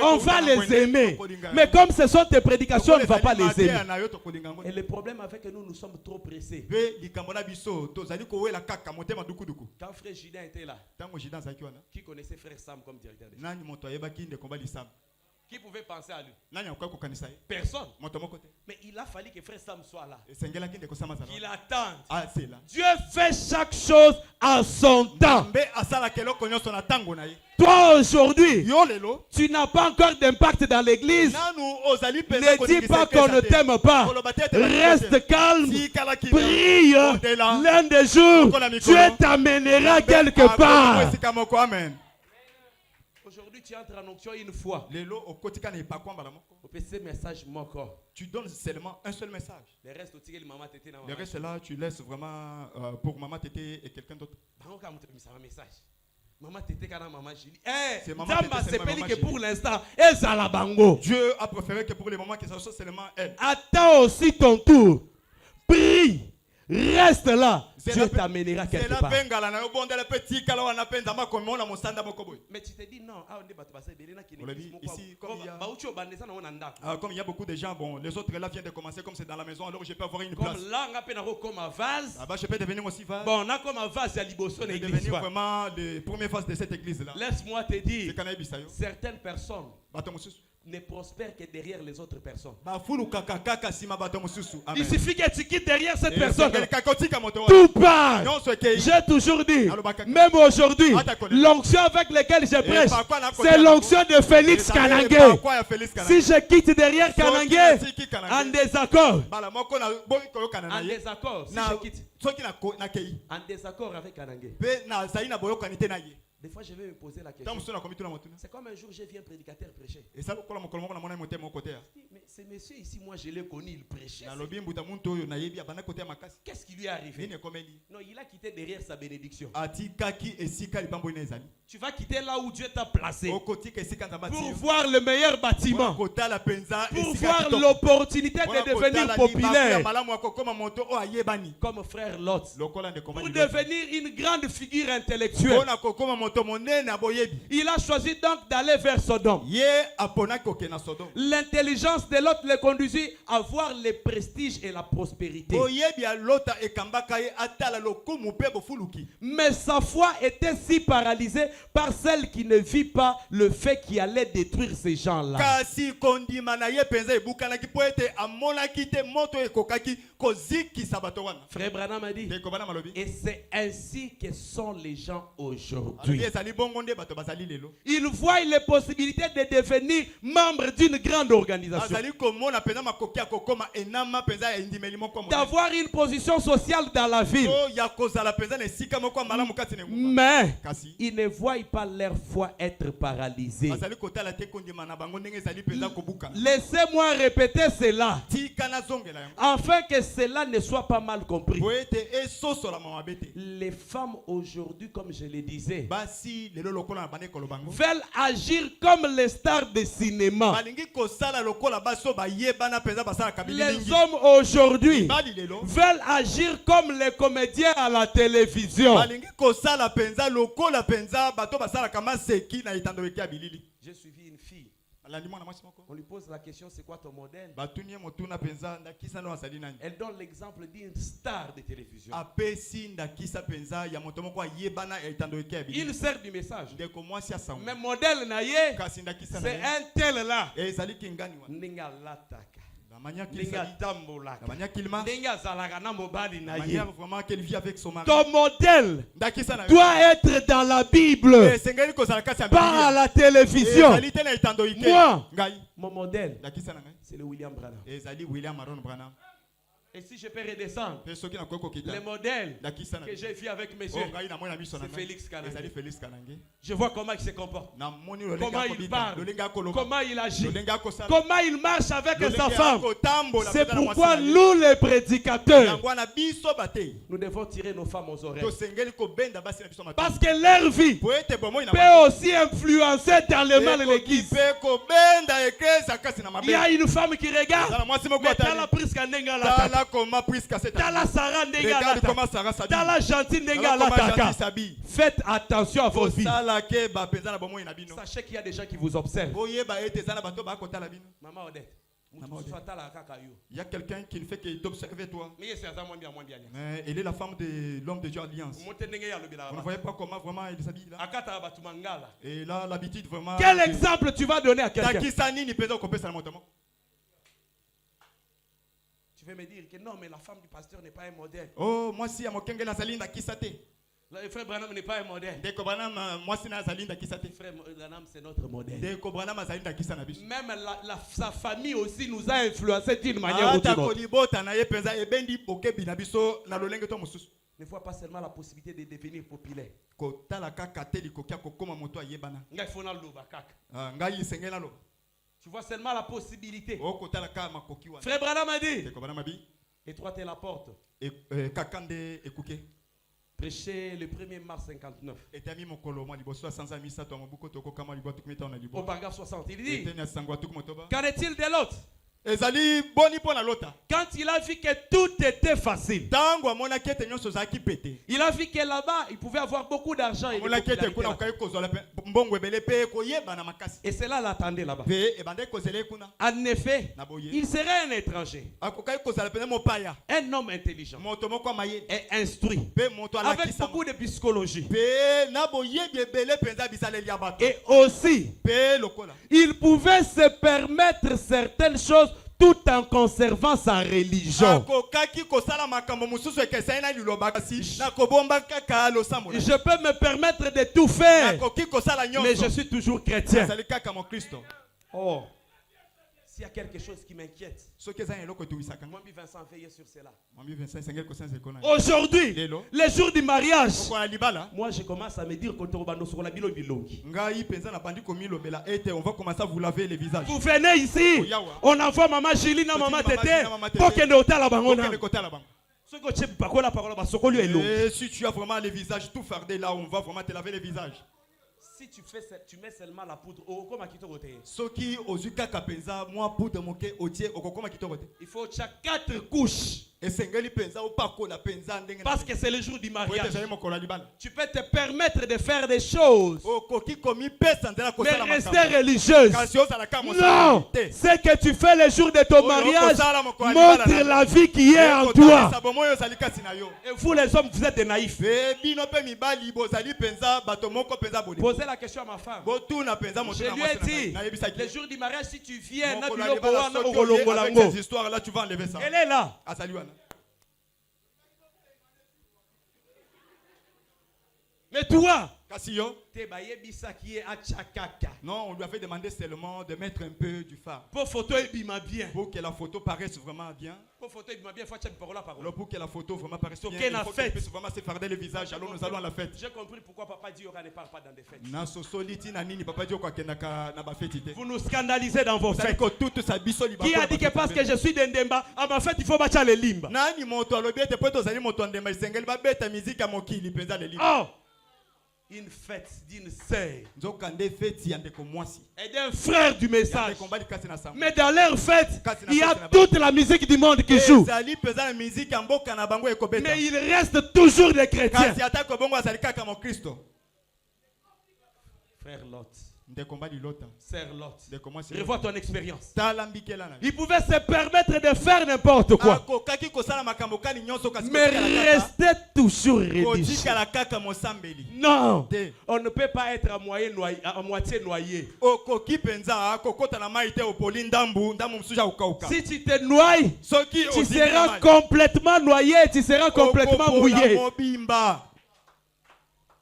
on va les aimer. Mais comme ce sont tes prédications, on ne va pas les aimer. Et le problème avec que nous sommes trop pressés. Quand frère Gideon était là, qui connaissait frère Sam comme directeur de Sam? Qui pouvait penser à lui? Personne. Mais il a fallu que frère Sam soit là. Qu'il attende. Dieu fait chaque chose à son temps. Toi aujourd'hui, tu n'as pas encore d'impact dans l'église. Ne dis pas qu'on ne t'aime pas. Reste calme. Prie. L'un des jours, Dieu t'amènera quelque part. Aujourd'hui, tu entres en onction une fois. Ce message tu donnes seulement un seul message. Le reste là, tu laisses vraiment pour maman tété et quelqu'un d'autre. Maman tété kana maman Julie. Que pour l'instant, elle est à la bango. Dieu a préféré que pour les moments que ça soit seulement elle. Attends aussi ton tour. Prie. Reste là. Dieu t'amènera quelque part. Mais tu te dis non. Comme il y a beaucoup de gens, bon, les autres là viennent de commencer comme c'est dans la maison, alors je peux avoir une place. Comme là, je peux devenir aussi vase. Bon, on a comme un vase à Liboso. Devenir vraiment les premières phases de cette église là. Laisse-moi te dire, certaines personnes ne prospère que derrière les autres personnes. Il suffit que tu quittes derrière cette personne. Tout part. J'ai toujours dit, même aujourd'hui, l'onction avec laquelle je prêche, c'est l'onction de Félix Kanangé. Si je quitte derrière Kanangé, en désaccord, si je quitte en désaccord avec Kanangé, des fois, je vais me poser la question. C'est comme un jour, j'ai vu un prédicateur prêcher. Mais ce monsieur ici, moi, je l'ai connu, il prêchait. Qu'est-ce qui lui est arrivé? Non, il a quitté derrière sa bénédiction. Tu vas quitter là où Dieu t'a placé pour voir le meilleur bâtiment, pour voir l'opportunité de devenir populaire comme frère Lot, pour devenir une grande figure intellectuelle. Il a choisi donc d'aller vers Sodome. L'intelligence de l'autre le conduisit à voir le prestige et la prospérité. Mais sa foi était si paralysée par celle qui ne vit pas le fait qui allait détruire ces gens-là. Frère Branham a dit, et c'est ainsi que sont les gens aujourd'hui. Ils voient les possibilités de devenir membres d'une grande organisation, d'avoir une position sociale dans la ville, mais ils ne voient pas leur foi être paralysée. Laissez-moi répéter cela, afin que cela ne soit pas mal compris. Les femmes aujourd'hui, comme je le disais, veulent agir comme les stars de cinéma. Les hommes aujourd'hui veulent agir comme les comédiens à la télévision. J'ai suivi une fille. On lui pose la question, c'est quoi ton modèle? Elle donne l'exemple d'une star de télévision. Il sert du message. Mais modèle naïe, c'est un tel là. La manière qu'elle vit avec son mari. Ton modèle doit être dans la Bible, pas à la télévision. Moi, mon modèle, c'est le William Branham. Et si je peux redescendre, le modèle que j'ai vu avec mes yeux, c'est Félix Kanangé. Je vois comment il se comporte, comment il parle, comment il agit, comment il marche avec sa femme. C'est pourquoi nous les prédicateurs, nous devons tirer nos femmes aux oreilles. Parce que leur vie peut aussi influencer dans le mal de l'église. Il y a une femme qui regarde, mais t'as la prise qu'à Nengala. Faites attention à vos vies. Sachez qu'il y a des gens qui vous observent. Maman Odette, il y a quelqu'un qui ne fait que t'observer toi. Elle est la femme de l'homme de Dieu Alliance. Vous ne voyez pas comment vraiment elle s'habille là. Et là l'habitude vraiment. Quel exemple tu vas donner à quelqu'un? Tu veux me dire que non, mais la femme du pasteur n'est pas un modèle. Oh, moi si, le frère Branham n'est pas un modèle. Frère Branham, c'est notre modèle. Même sa famille aussi nous a influencé d'une manière ou d'une autre. Ne vois pas seulement la possibilité de devenir populaire. Tu vois seulement la possibilité. Frère Branham a dit, étroitez la porte. Prêché le 1er mars 59. Au paragraphe 60, il dit, qu'en est-il de l'autre? Quand il a vu que tout était facile, il a vu que là-bas il pouvait avoir beaucoup d'argent et cela l'attendait là-bas. En effet, il serait un étranger, un homme intelligent et instruit, avec beaucoup de psychologie, et aussi il pouvait se permettre certaines choses tout en conservant sa religion. Je peux me permettre de tout faire, mais je suis toujours chrétien. Oh, s'il y a quelque chose qui m'inquiète, moi, Vincent, veillez sur cela. Aujourd'hui, les jours du mariage, moi je commence à me dire qu'on va commencer à vous laver les visages. Vous venez ici, on envoie maman Julie, maman Tété, pour qu'elle ne ôte la banane. Et si tu as vraiment les visages tout fardés là, on va vraiment te laver les visages. Si tu mets seulement la poudre, il faut chaque 4 couches. Parce que c'est le jour du mariage. Tu peux te permettre de faire des choses, mais rester religieuse. Non, ce que tu fais le jour de ton mariage montre la vie qui est en toi. Et vous les hommes, vous êtes des naïfs. Posez la question à ma femme. Je lui ai dit, le jour du mariage, si tu viens, histoires là, tu vas enlever ça. Elle est là. Mais toi, non, on lui avait demandé seulement de mettre un peu du phare. Pour que la photo paraisse vraiment bien. Pour que la photo vraiment paraisse bien. Il faut qu'elle puisse vraiment se farder le visage. Alors nous allons à la fête. J'ai compris pourquoi Papa Dioka ne part pas dans des fêtes. Vous nous scandalisez dans vos fêtes. Qui a dit que parce que je suis d'Endemba, à ma fête il faut battre les limbes? Oh! Une fête d'une sœur et d'un frère du message. Mais dans leur fête, il y a toute la musique du monde qui joue. Mais il reste toujours des chrétiens. Frère Lot, Sœur Lot, revois ton expérience. Il pouvait se permettre de faire n'importe quoi, mais rester toujours religieux. Non, on ne peut pas être à moitié noyé. Si tu te noies, tu seras complètement noyé, tu seras complètement mouillé.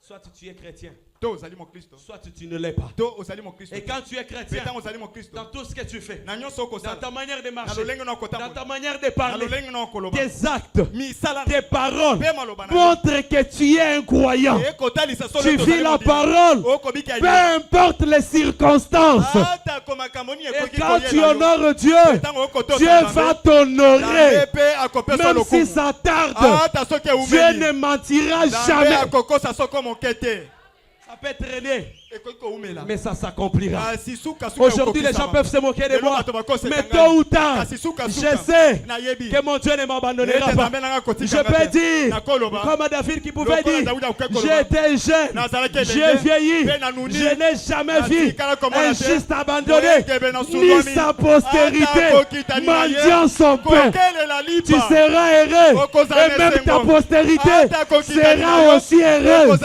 Soit tu es chrétien, soit tu ne l'es pas. Et quand tu es chrétien, dans tout ce que tu fais, dans ta manière de marcher, dans ta manière de parler, tes actes, tes paroles montrent que tu es un croyant. Tu vis la parole, peu importe les circonstances. Et quand tu honores Dieu, Dieu va t'honorer. Même si ça tarde, Dieu ne mentira jamais. Ça peut traîner, mais ça s'accomplira. Aujourd'hui, les gens peuvent se moquer de moi, mais tôt ou tard, je sais que mon Dieu ne m'abandonnera pas. Je peux dire, comme David qui pouvait dire, j'étais jeune, j'ai vieilli, je n'ai jamais vu un juste abandonné, ni sa postérité mendiant son pain. Tu seras heureux, et même ta postérité sera aussi heureuse.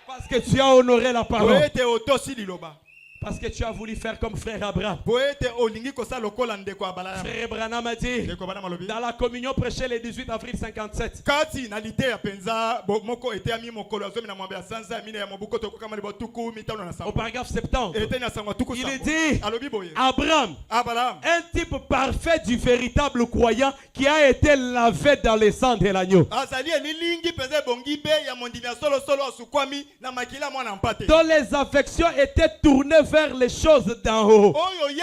Parce que tu as honoré la parole. Parce que tu as voulu faire comme frère Abraham. Frère Branham a dit, dans la communion prêchée le 18 avril 57, au paragraphe 70, il dit, Abraham, un type parfait du véritable croyant qui a été lavé dans le sang de l'agneau, dont les affections étaient tournées vers les choses d'en haut. Il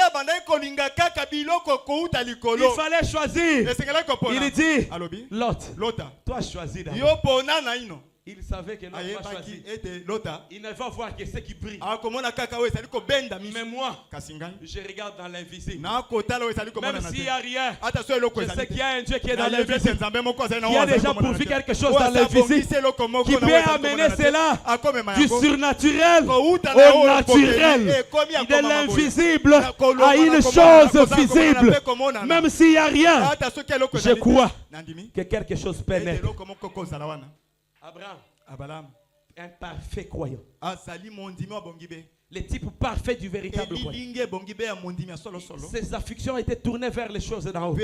fallait choisir. Il dit, Lot, toi choisis d'abord. Il savait que l'autre va choisir. Il ne va voir que ce qui brille. Mais moi, je regarde dans l'invisible. Même s'il n'y a rien, je sais qu'il y a un Dieu qui est dans l'invisible, qui a déjà pourvu quelque chose dans l'invisible, qui peut amener cela du surnaturel au naturel, de l'invisible à une chose visible. Même s'il n'y a rien, je crois que quelque chose pénètre. Abraham, un parfait croyant. Le type parfait du véritable croyant. Ses affections étaient tournées vers les choses d'en haut.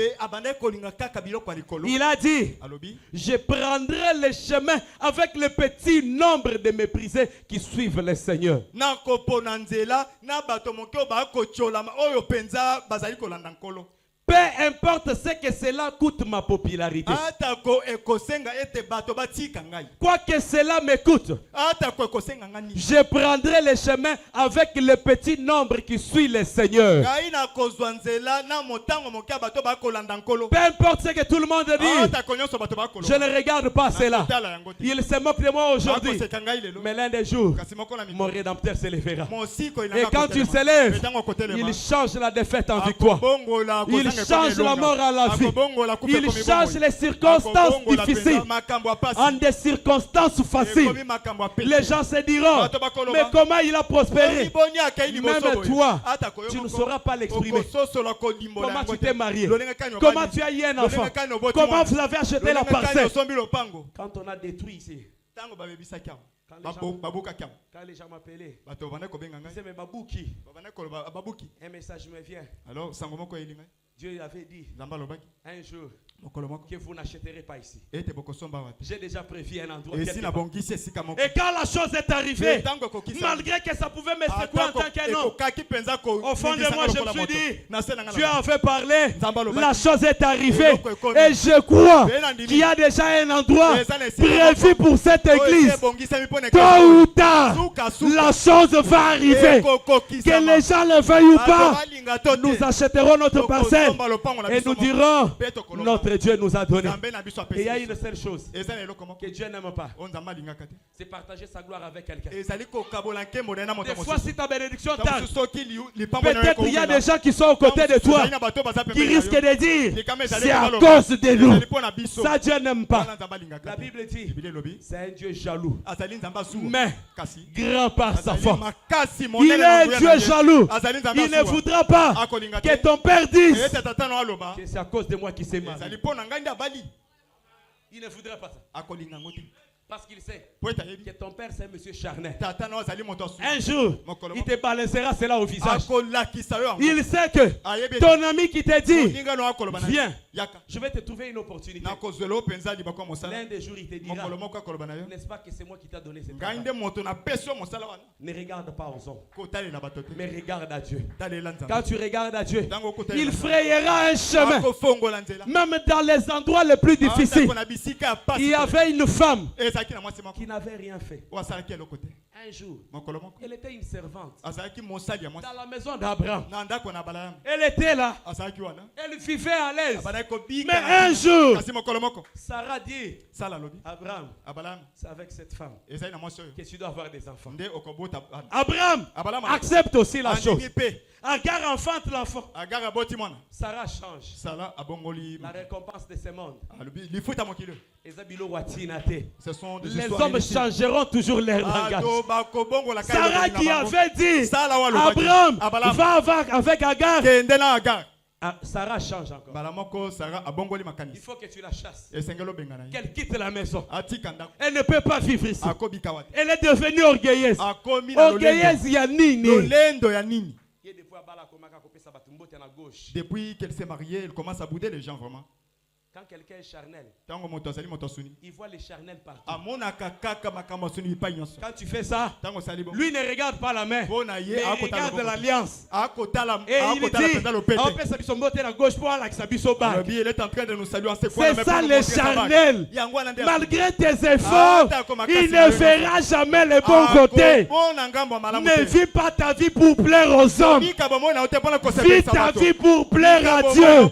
Il a dit, je prendrai le chemin avec le petit nombre de méprisés qui suivent le Seigneur. Peu importe ce que cela coûte ma popularité. Quoi que cela me coûte, je prendrai le chemin avec le petit nombre qui suit le Seigneur. Peu importe ce que tout le monde dit, je ne regarde pas cela. Il se moque de moi aujourd'hui, mais l'un des jours, mon Rédempteur se lèvera. Et quand il se lève, il change la défaite en victoire. Il change la mort à la vie. Il change les circonstances difficiles en des circonstances faciles. Les gens se diront, mais comment il a prospéré? Même toi, tu ne sauras pas l'exprimer. Comment tu t'es marié? Comment tu as eu un enfant? Comment vous avez acheté la parcelle? Quand on a détruit ici, quand les gens m'appelaient, c'est mais Babouki, un message me vient. Alors, Dieu avait dit un jour que vous n'achèterez pas ici. J'ai déjà prévu un endroit. Et quand la chose est arrivée, malgré que ça pouvait me secouer en tant qu'un homme, au fond de moi je me suis dit, Dieu avait parlé, la chose est arrivée. Et je crois qu'il y a déjà un endroit prévu pour cette église. Tôt ou tard, la chose va arriver. Que les gens le veuillent ou pas, nous achèterons notre parcelle. Et nous dirons, notre Dieu nous a donné. Et il y a une seule chose que Dieu n'aime pas, c'est partager sa gloire avec quelqu'un. Des fois, si ta bénédiction tarde, peut-être il y a des gens qui sont aux côtés de toi qui risquent de dire, c'est à cause de nous. Ça, Dieu n'aime pas. La Bible dit, c'est un Dieu jaloux, mais grand par sa force. Il est un Dieu jaloux. Il ne voudra pas que ton père dise que c'est à cause de moi qui s'est mal. Il ne voudrait pas ça. Parce qu'il sait que ton père c'est un monsieur charnel. Un jour, il te balancera cela au visage. Il sait que ton ami qui te dit, viens, je vais te trouver une opportunité. L'un des jours, il te dira, n'est-ce pas que c'est moi qui t'ai donné cette travail? Ne regarde pas aux hommes, mais regarde à Dieu. Quand tu regardes à Dieu, il frayera un chemin. Même dans les endroits les plus difficiles, il y avait une femme qui n'avait rien fait. Un jour, elle était une servante dans la maison d'Abraham. Elle était là. Elle vivait à l'aise. Mais un jour, Sarah dit, Abraham, c'est avec cette femme que tu dois avoir des enfants. Abraham accepte aussi la chose. Agar enfante l'enfant. Sarah change. La récompense de ce monde. Les hommes changeront toujours leur langage. Sarah qui avait dit, Abraham va avec Agar. Sarah change encore. Il faut que tu la chasses. Qu'elle quitte la maison. Elle ne peut pas vivre ici. Elle est devenue orgueilleuse. Orgueilleuse Yanini. Depuis qu'elle s'est mariée, elle commence à bouder les gens vraiment. Quand quelqu'un est charnel, il voit les charnels partout. Quand tu fais ça, lui ne regarde pas la main, mais il regarde l'alliance. Et il dit, on peut s'habiller son botte à gauche pour aller à il est en train de nous saluer. C'est ça les charnels. Malgré tes efforts, il ne verra jamais le bon côté. Ne vis pas ta vie pour plaire aux hommes. Vis ta vie pour plaire à Dieu.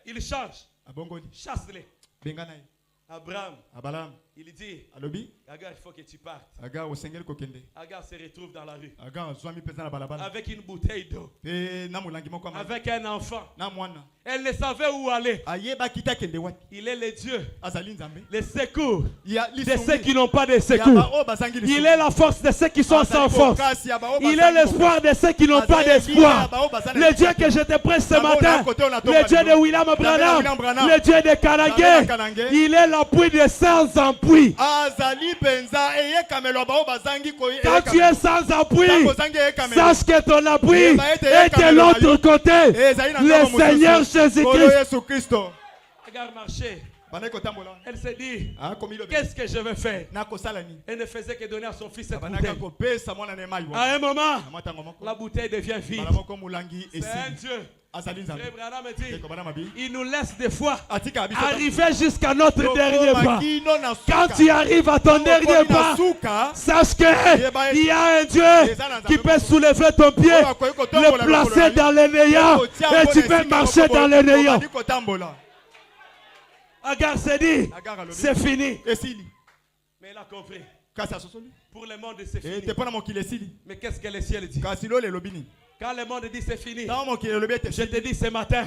Il change. Chasse-les. Abraham, il dit, Agar, il faut que tu partes. Agar se retrouve dans la rue avec une bouteille d'eau, avec un enfant. Elle ne savait où aller. Il est le Dieu, le secours de ceux qui n'ont pas de secours. Il est la force de ceux qui sont sans force. Il est l'espoir de ceux qui n'ont pas d'espoir. Le Dieu que je te presse ce matin, le Dieu de William Branham, le Dieu de Kanangé, il est l'appui de sans appui. Quand tu es sans appui, sache que ton appui est de l'autre côté. Le Seigneur Jésus-Christ. Regarde marcher. Elle s'est dit, qu'est-ce que je vais faire? Elle ne faisait que donner à son fils cette bouteille. À un moment, la bouteille devient vide. C'est un Dieu. Il nous laisse des fois arriver jusqu'à notre dernier pas. Quand tu arrives à ton dernier pas, sache qu'il y a un Dieu qui peut soulever ton pied, le placer dans le néant et tu peux marcher dans le néant. Agar s'est dit, c'est fini. Mais il a compris. Pour le monde, c'est fini. Mais qu'est-ce que le ciel dit? Quand le monde dit c'est fini, je te dis ce matin,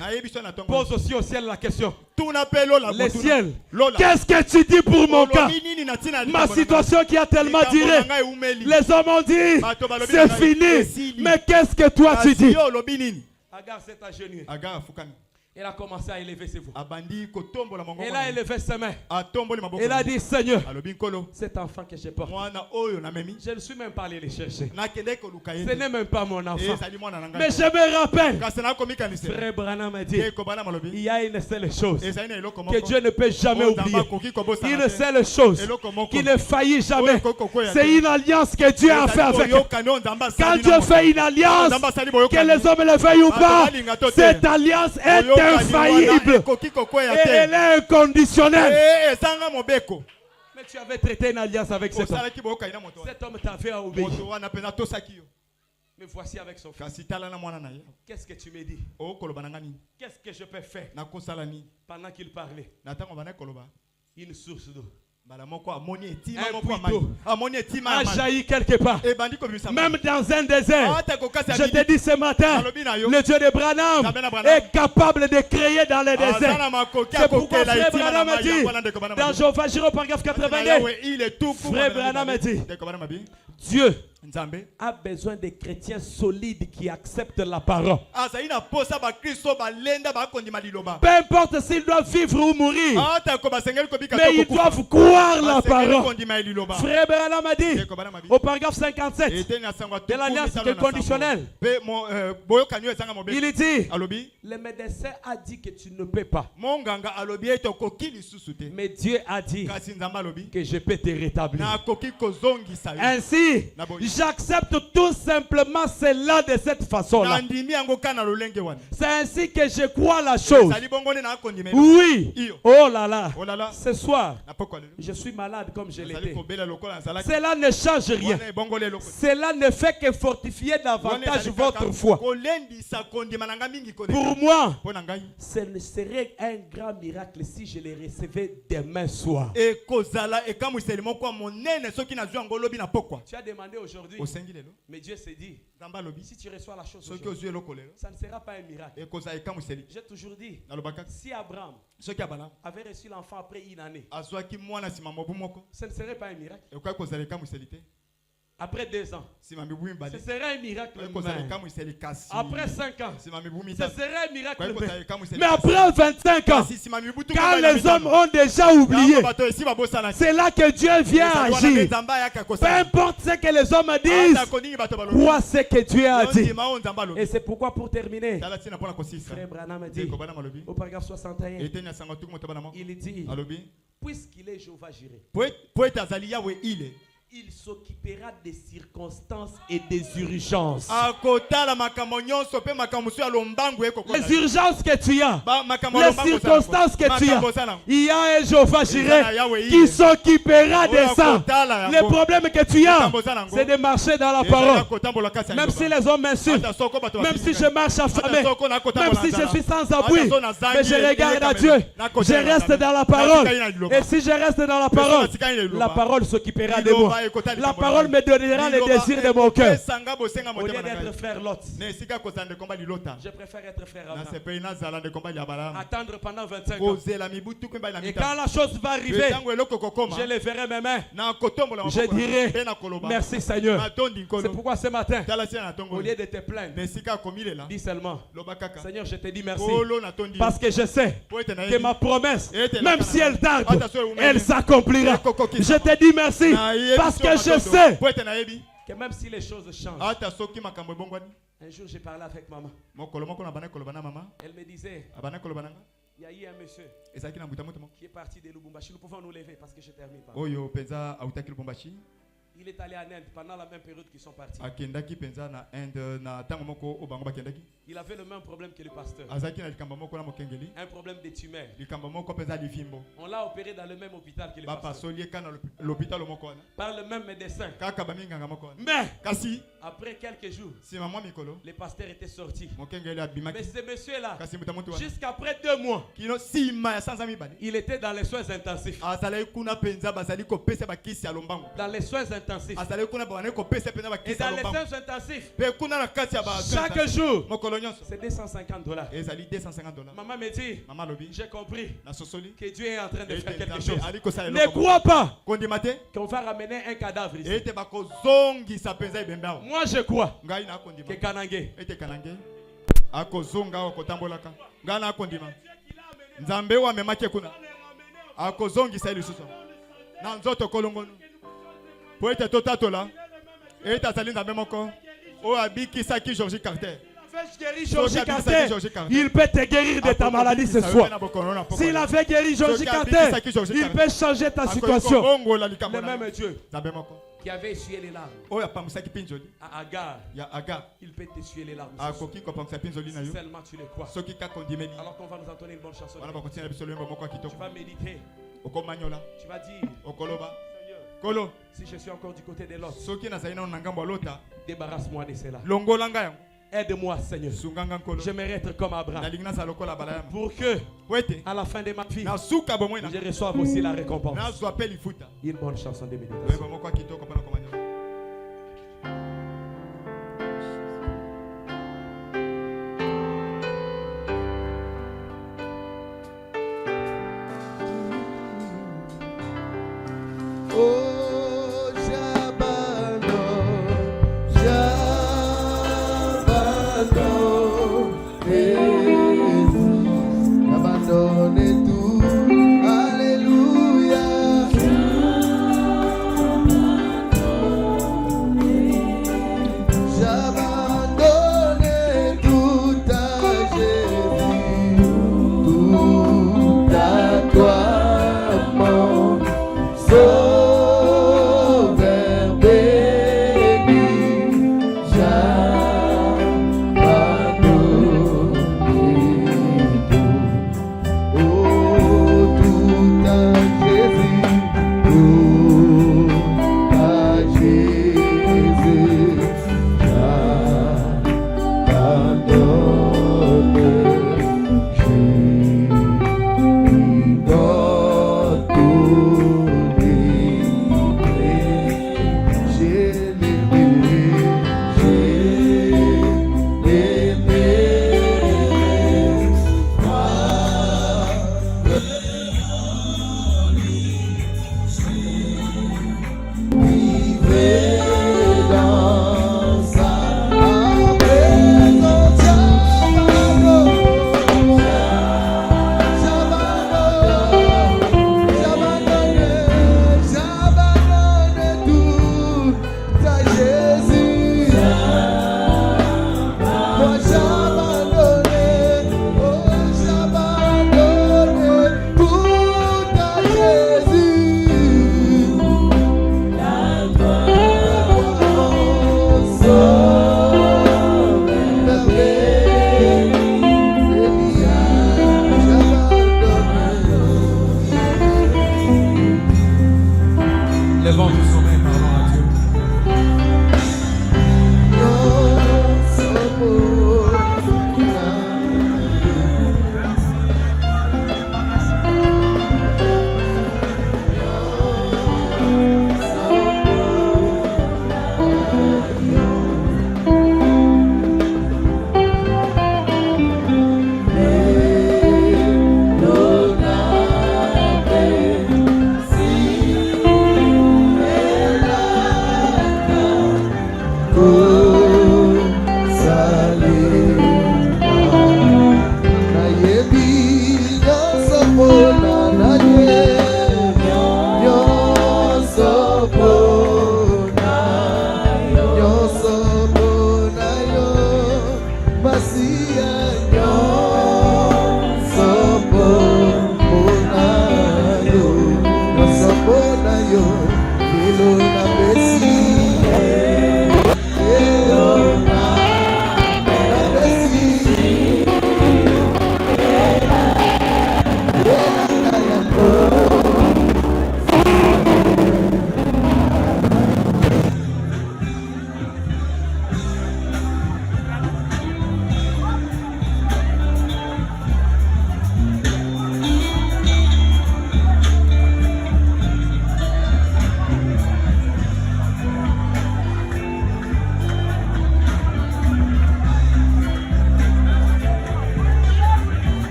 pose aussi au ciel la question. Le ciel, qu'est-ce que tu dis pour mon cas? Ma situation qui a tellement duré. Les hommes ont dit, c'est fini. Mais qu'est-ce que toi tu dis? Agar s'est agenouillé. Elle a commencé à élever ses voix. Elle a élevé ses mains. Elle a dit, Seigneur, cet enfant que je porte, je ne suis même pas allé le chercher. Ce n'est même pas mon enfant. Mais je me rappelle, Frère Branham a dit, il y a une seule chose que Dieu ne peut jamais oublier. Une seule chose qui ne faillit jamais. C'est une alliance que Dieu a fait avec eux. Quand Dieu fait une alliance, que les hommes le veuillent ou pas, cette alliance est infaillible et elle est inconditionnelle. Mais tu avais traité une alliance avec cet homme. Cet homme t'avait obéi. Mais voici avec son fils. Qu'est-ce que tu me dis? Qu'est-ce que je peux faire? Pendant qu'il parlait, une source d'eau, a jailli quelque part. Même dans un désert. Je te dis ce matin, le Dieu de Branham est capable de créer dans le désert. C'est pourquoi Frère Branham a dit dans Jéhovah Jireh paragraphe 82, Frère Branham a dit, Dieu a besoin de chrétiens solides qui acceptent la parole. Peu importe s'ils doivent vivre ou mourir, mais ils doivent croire la parole. Frère Branham a dit au paragraphe 57 de l'alliance conditionnelle, il dit, le médecin a dit que tu ne peux pas, mais Dieu a dit que je peux te rétablir. Ainsi, j'accepte tout simplement cela de cette façon-là. C'est ainsi que je crois la chose. Oui. Oh là là. Ce soir, je suis malade comme je l'étais. Cela ne change rien. Cela ne fait que fortifier davantage votre foi. Pour moi, ce serait un grand miracle si je les recevais demain soir. Tu as demandé aujourd'hui, mais Dieu s'est dit, si tu reçois la chose aujourd'hui, ça ne sera pas un miracle. J'ai toujours dit, si Abraham avait reçu l'enfant après une année, ce ne serait pas un miracle. Après 2 ans, ce serait un miracle. Après 5 ans, ce serait un miracle. Mais après 25 ans, quand les hommes ont déjà oublié, c'est là que Dieu vient agir. Peu importe ce que les hommes disent, crois ce que Dieu a dit. Et c'est pourquoi, pour terminer, Frère Branham a dit au paragraphe 61, il dit, puisqu'il est Jéhovah Jireh, il s'occupera des circonstances et des urgences. Les urgences que tu as, les circonstances que tu as, il y a un Jéhovah Jireh qui s'occupera de ça. Les problèmes que tu as, c'est de marcher dans la parole. Même si les hommes m'insultent, même si je marche affamé, même si je suis sans abri, mais je regarde à Dieu. Je reste dans la parole. Et si je reste dans la parole s'occupera de moi. La parole me donnera les désirs de mon cœur. Au lieu d'être frère Lot, je préfère être frère Abraham. Attendre pendant 25 ans. Et quand la chose va arriver, je leverai mes mains. Je dirai merci Seigneur. C'est pourquoi ce matin, au lieu de te plaindre, dis seulement, Seigneur, je te dis merci. Parce que je sais que ma promesse, même si elle tarde, elle s'accomplira. Je te dis merci. Parce que je sais que même si les choses changent. Un jour, j'ai parlé avec maman. Elle me disait, il y a eu un monsieur qui est parti de Lubumbashi. Nous pouvons nous lever parce que je termine par il est allé en Inde pendant la même période qu'ils sont partis. Il avait le même problème que le pasteur. Un problème de tumeur. On l'a opéré dans le même hôpital que le pasteur. Par le même médecin. Mais après quelques jours, le pasteur était sorti. Mais ce monsieur-là, jusqu'après 2 mois, il était dans les soins intensifs. Dans les soins intensifs. Et dans les soins intensifs, chaque jour, c'est $250. Maman me dit, j'ai compris que Dieu est en train de faire quelque chose. Ne crois pas qu'on va ramener un cadavre ici. Moi je crois que Kanangé Nzambe wa memake kuna akozongisa ilisusu na nzoto kolongono po ete totatola eta zali nzambe moko o abikisa ki Georges Carter. Il peut te guérir de ta maladie ce soir. S'il avait guéri Georges Carter, il peut changer ta situation. Le même Dieu qui avait essuyé les larmes à Agar, il peut t'essuyer les larmes. Si seulement tu le crois. Alors qu'on va nous entonner une bonne chanson. Tu vas méditer. Tu vas dire, Seigneur, si je suis encore du côté de l'autre, débarrasse-moi de cela. Aide-moi, Seigneur. J'aimerais être comme Abraham. Pour que, à la fin de ma vie, je reçoive aussi la récompense. Une bonne chanson de méditation.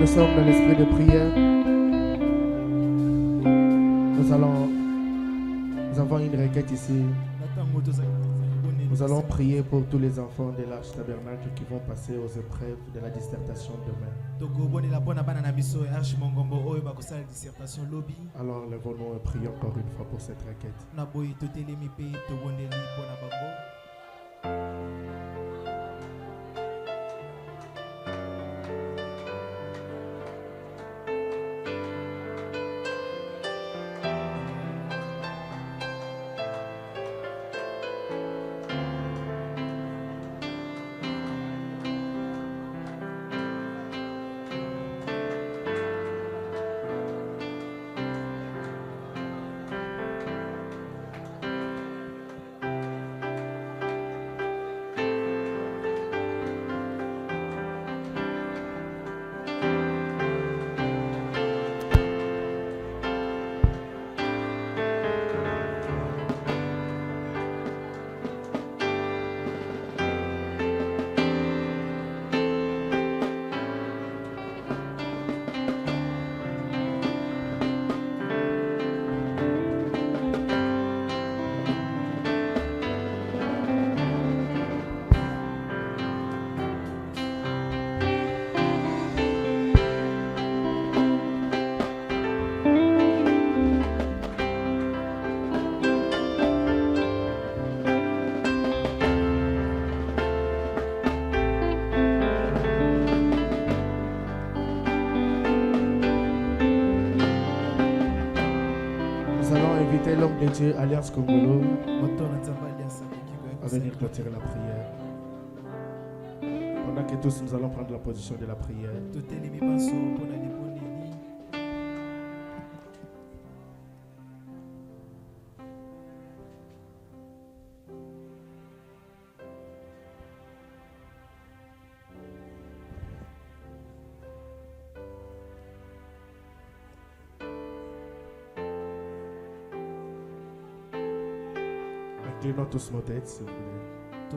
Nous sommes dans l'esprit de prière. Nous avons une requête ici. Nous allons prier pour tous les enfants de l'Arche Tabernacle qui vont passer aux épreuves de la dissertation demain. Alors lèvons-nous et prions encore une fois pour cette requête. L'homme de Dieu, Alliance Congolo, à venir clôturer la prière. Pendant que tous nous allons prendre la position de la prière. Inclinons tous nos têtes, s'il vous plaît.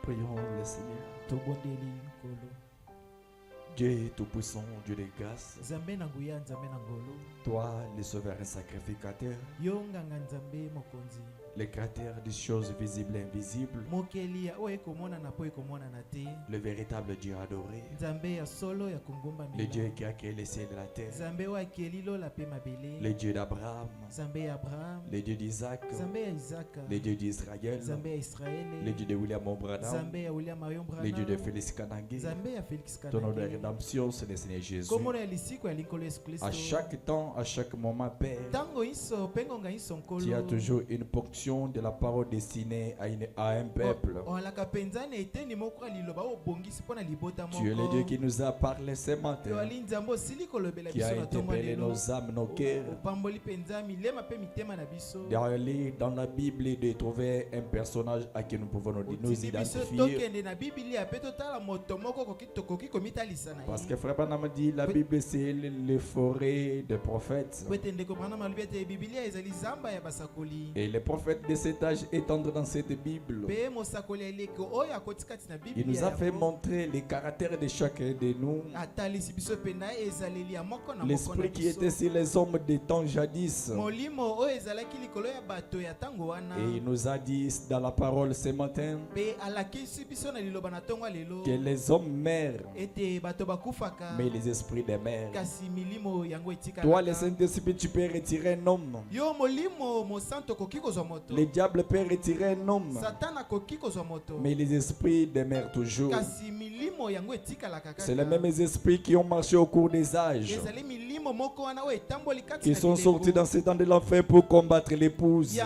Prions le Seigneur. Dieu tout-puissant, Dieu de grâce, toi le sauveur et sacrificateur, le créateur des choses visibles et invisibles, le véritable Dieu adoré, le Dieu qui a créé les cieux et la terre, le Dieu d'Abraham, le Dieu d'Isaac, le Dieu d'Israël, le Dieu de William Branham, le Dieu de Félix Kanangé. Ton nom de rédemption, c'est le Seigneur Jésus. À chaque temps, à chaque moment, Père, tu as toujours une portion de la parole destinée à un peuple. Tu es le Dieu qui nous a parlé ce matin, qui a interpellé nos âmes, nos cœurs, d'aller dans la Bible et de trouver un personnage à qui nous pouvons nous identifier. Parce que Frère Branham dit la Bible c'est les forêts des prophètes. Et les prophètes de cet âge étendent dans cette Bible. Il nous a fait montrer les caractères de chacun de nous. L'esprit qui était sur les hommes des temps jadis. Et il nous a dit dans la parole ce matin que les hommes meurent, mais les esprits des mères. Toi, le Saint-Esprit, tu peux retirer un homme. Le diable peut retirer un homme, mais les esprits des mères toujours. C'est les mêmes esprits qui ont marché au cours des âges, qui sont sortis dans ces temps de l'enfer pour combattre l'épouse.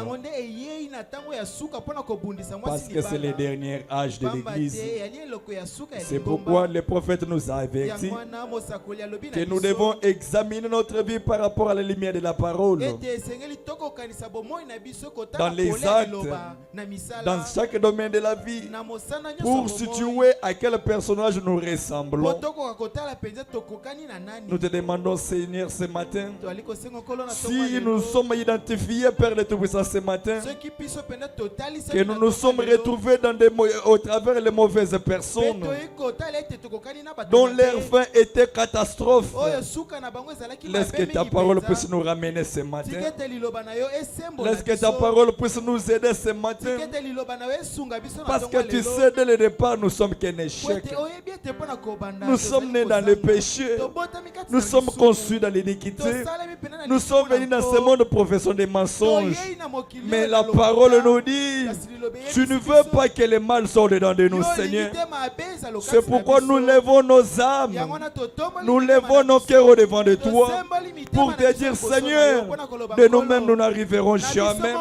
Parce que c'est le dernier âge de l'église. C'est pourquoi le prophète nous a avertis que nous devons examiner notre vie par rapport à la lumière de la parole. Dans les actes, dans chaque domaine de la vie, pour situer à quel personnage nous ressemblons. Nous te demandons, Seigneur, ce matin, si nous sommes identifiés, Père de Tout-Puissant, ce matin, que nous nous sommes retrouvés au travers les mauvaises personnes, dont leur fin était catastrophe. Laisse que ta parole puisse nous ramener ce matin. Laisse que ta parole puisse nous aider ce matin. Parce que tu sais, dès le départ, nous sommes qu'un échec. Nous sommes nés dans le péché. Nous sommes conçus dans l'iniquité. Nous sommes venus dans ce monde professant des mensonges. Mais la parole nous dit, tu ne veux pas que le mal sorte dedans de nous, Seigneur. C'est pourquoi nous lèvons nos âmes. Nous lèvons nos cœurs au devant de toi. Pour te dire, Seigneur, de nous-mêmes, nous n'arriverons jamais.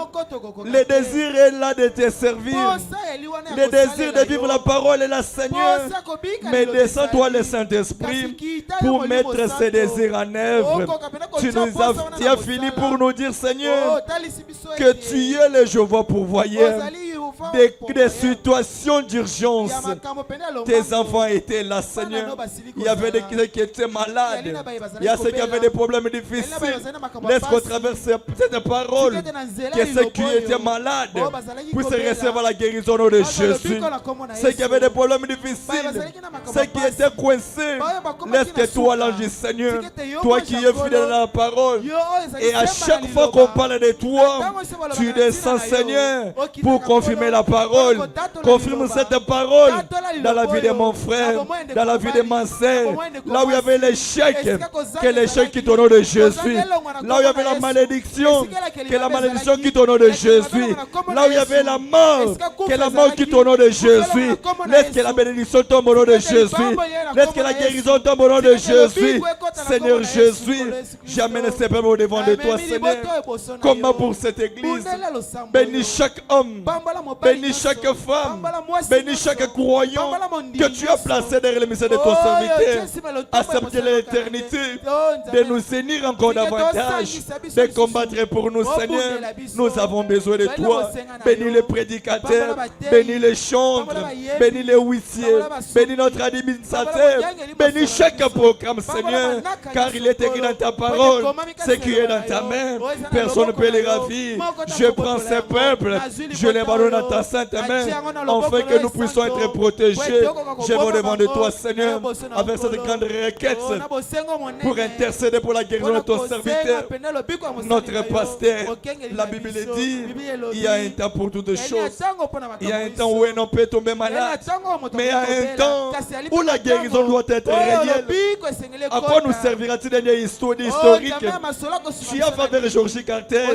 Le désir est là de te servir. Le désir de vivre la parole est là, Seigneur. Mais descends-toi le Saint-Esprit pour mettre ces désirs en œuvre. Tu as fini pour nous dire, Seigneur, que tu es le Jéhovah pourvoyeur. Des situations d'urgence. Tes enfants étaient là, Seigneur. Il y avait des qui étaient malades. Il y a ceux qui avaient des problèmes difficiles. Laisse qu'on traverse cette parole. Que ceux qui étaient malades puissent recevoir la guérison au nom de Jésus. Ceux qui avaient des problèmes difficiles, ceux qui étaient coincés, laisse que toi, l'ange Seigneur, toi qui es fidèle à la parole, et à chaque fois qu'on parle de toi, tu descends, Seigneur, pour confirmer la parole. Confirme cette parole dans la vie de mon frère, dans la vie de ma sœur, là où il y avait l'échec, que l'échec quitte au nom de Jésus. Là où il y avait la malédiction, que la malédiction quitte au nom de Jésus. Là où il y avait la mort, que la mort quitte au nom de Jésus. Laisse que la bénédiction tombe au nom de Jésus. Laisse que la guérison tombe au nom de Jésus. Seigneur Jésus, j'amène ces peuples au devant de toi, Seigneur. Comment pour cette église? Bénis chaque homme, bénis chaque femme, bénis chaque croyant que tu as placé derrière le mystère de ton serviteur. Accepte l'éternité de nous bénir encore davantage, de combattre pour nous, Seigneur. Nous avons besoin de toi. Bénis les prédicateurs, bénis les chantres, bénis les huissiers, bénis notre administrateur, bénis chaque programme, Seigneur, car il est écrit dans ta parole, ce qui est dans ta main, personne ne peut les ravir. Je prends ces peuples, je les abandonne dans ta sainte main, afin que nous puissions être protégés. Je me devant de toi, Seigneur, avec cette grande requête, pour intercéder pour la guérison de ton serviteur, notre pasteur. La Bible dit, il y a un temps pour toutes choses. Il y a un temps où un homme peut tomber malade, mais il y a un temps où la guérison doit être réelle. À quoi nous servira-t-il d'une histoire historique? Tu as fait avec Georgie Carter,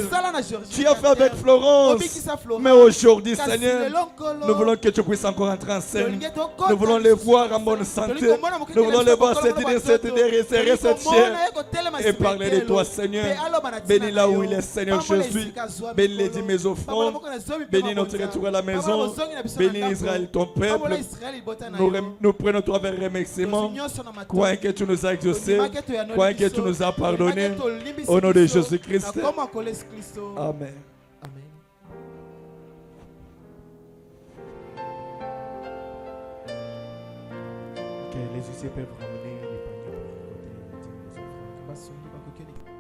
tu as fait avec Florence, mais aujourd'hui, Seigneur, nous voulons que tu puisses encore entrer en scène. Nous voulons les voir en bonne santé. Nous voulons les voir cette chair et parler de toi, Seigneur. Bénis là où il est, Seigneur Jésus. Bénis les 10 offrandes. Bénis notre retour à la maison. Bénis Israël, ton peuple. Nous prenons toi vers remerciement. Croyons que tu nous as exaucés. Croyons que tu nous as pardonné. Au nom de Jésus-Christ. Amen. Les huissiers peuvent ramener les paniers pour récolter les offrandes.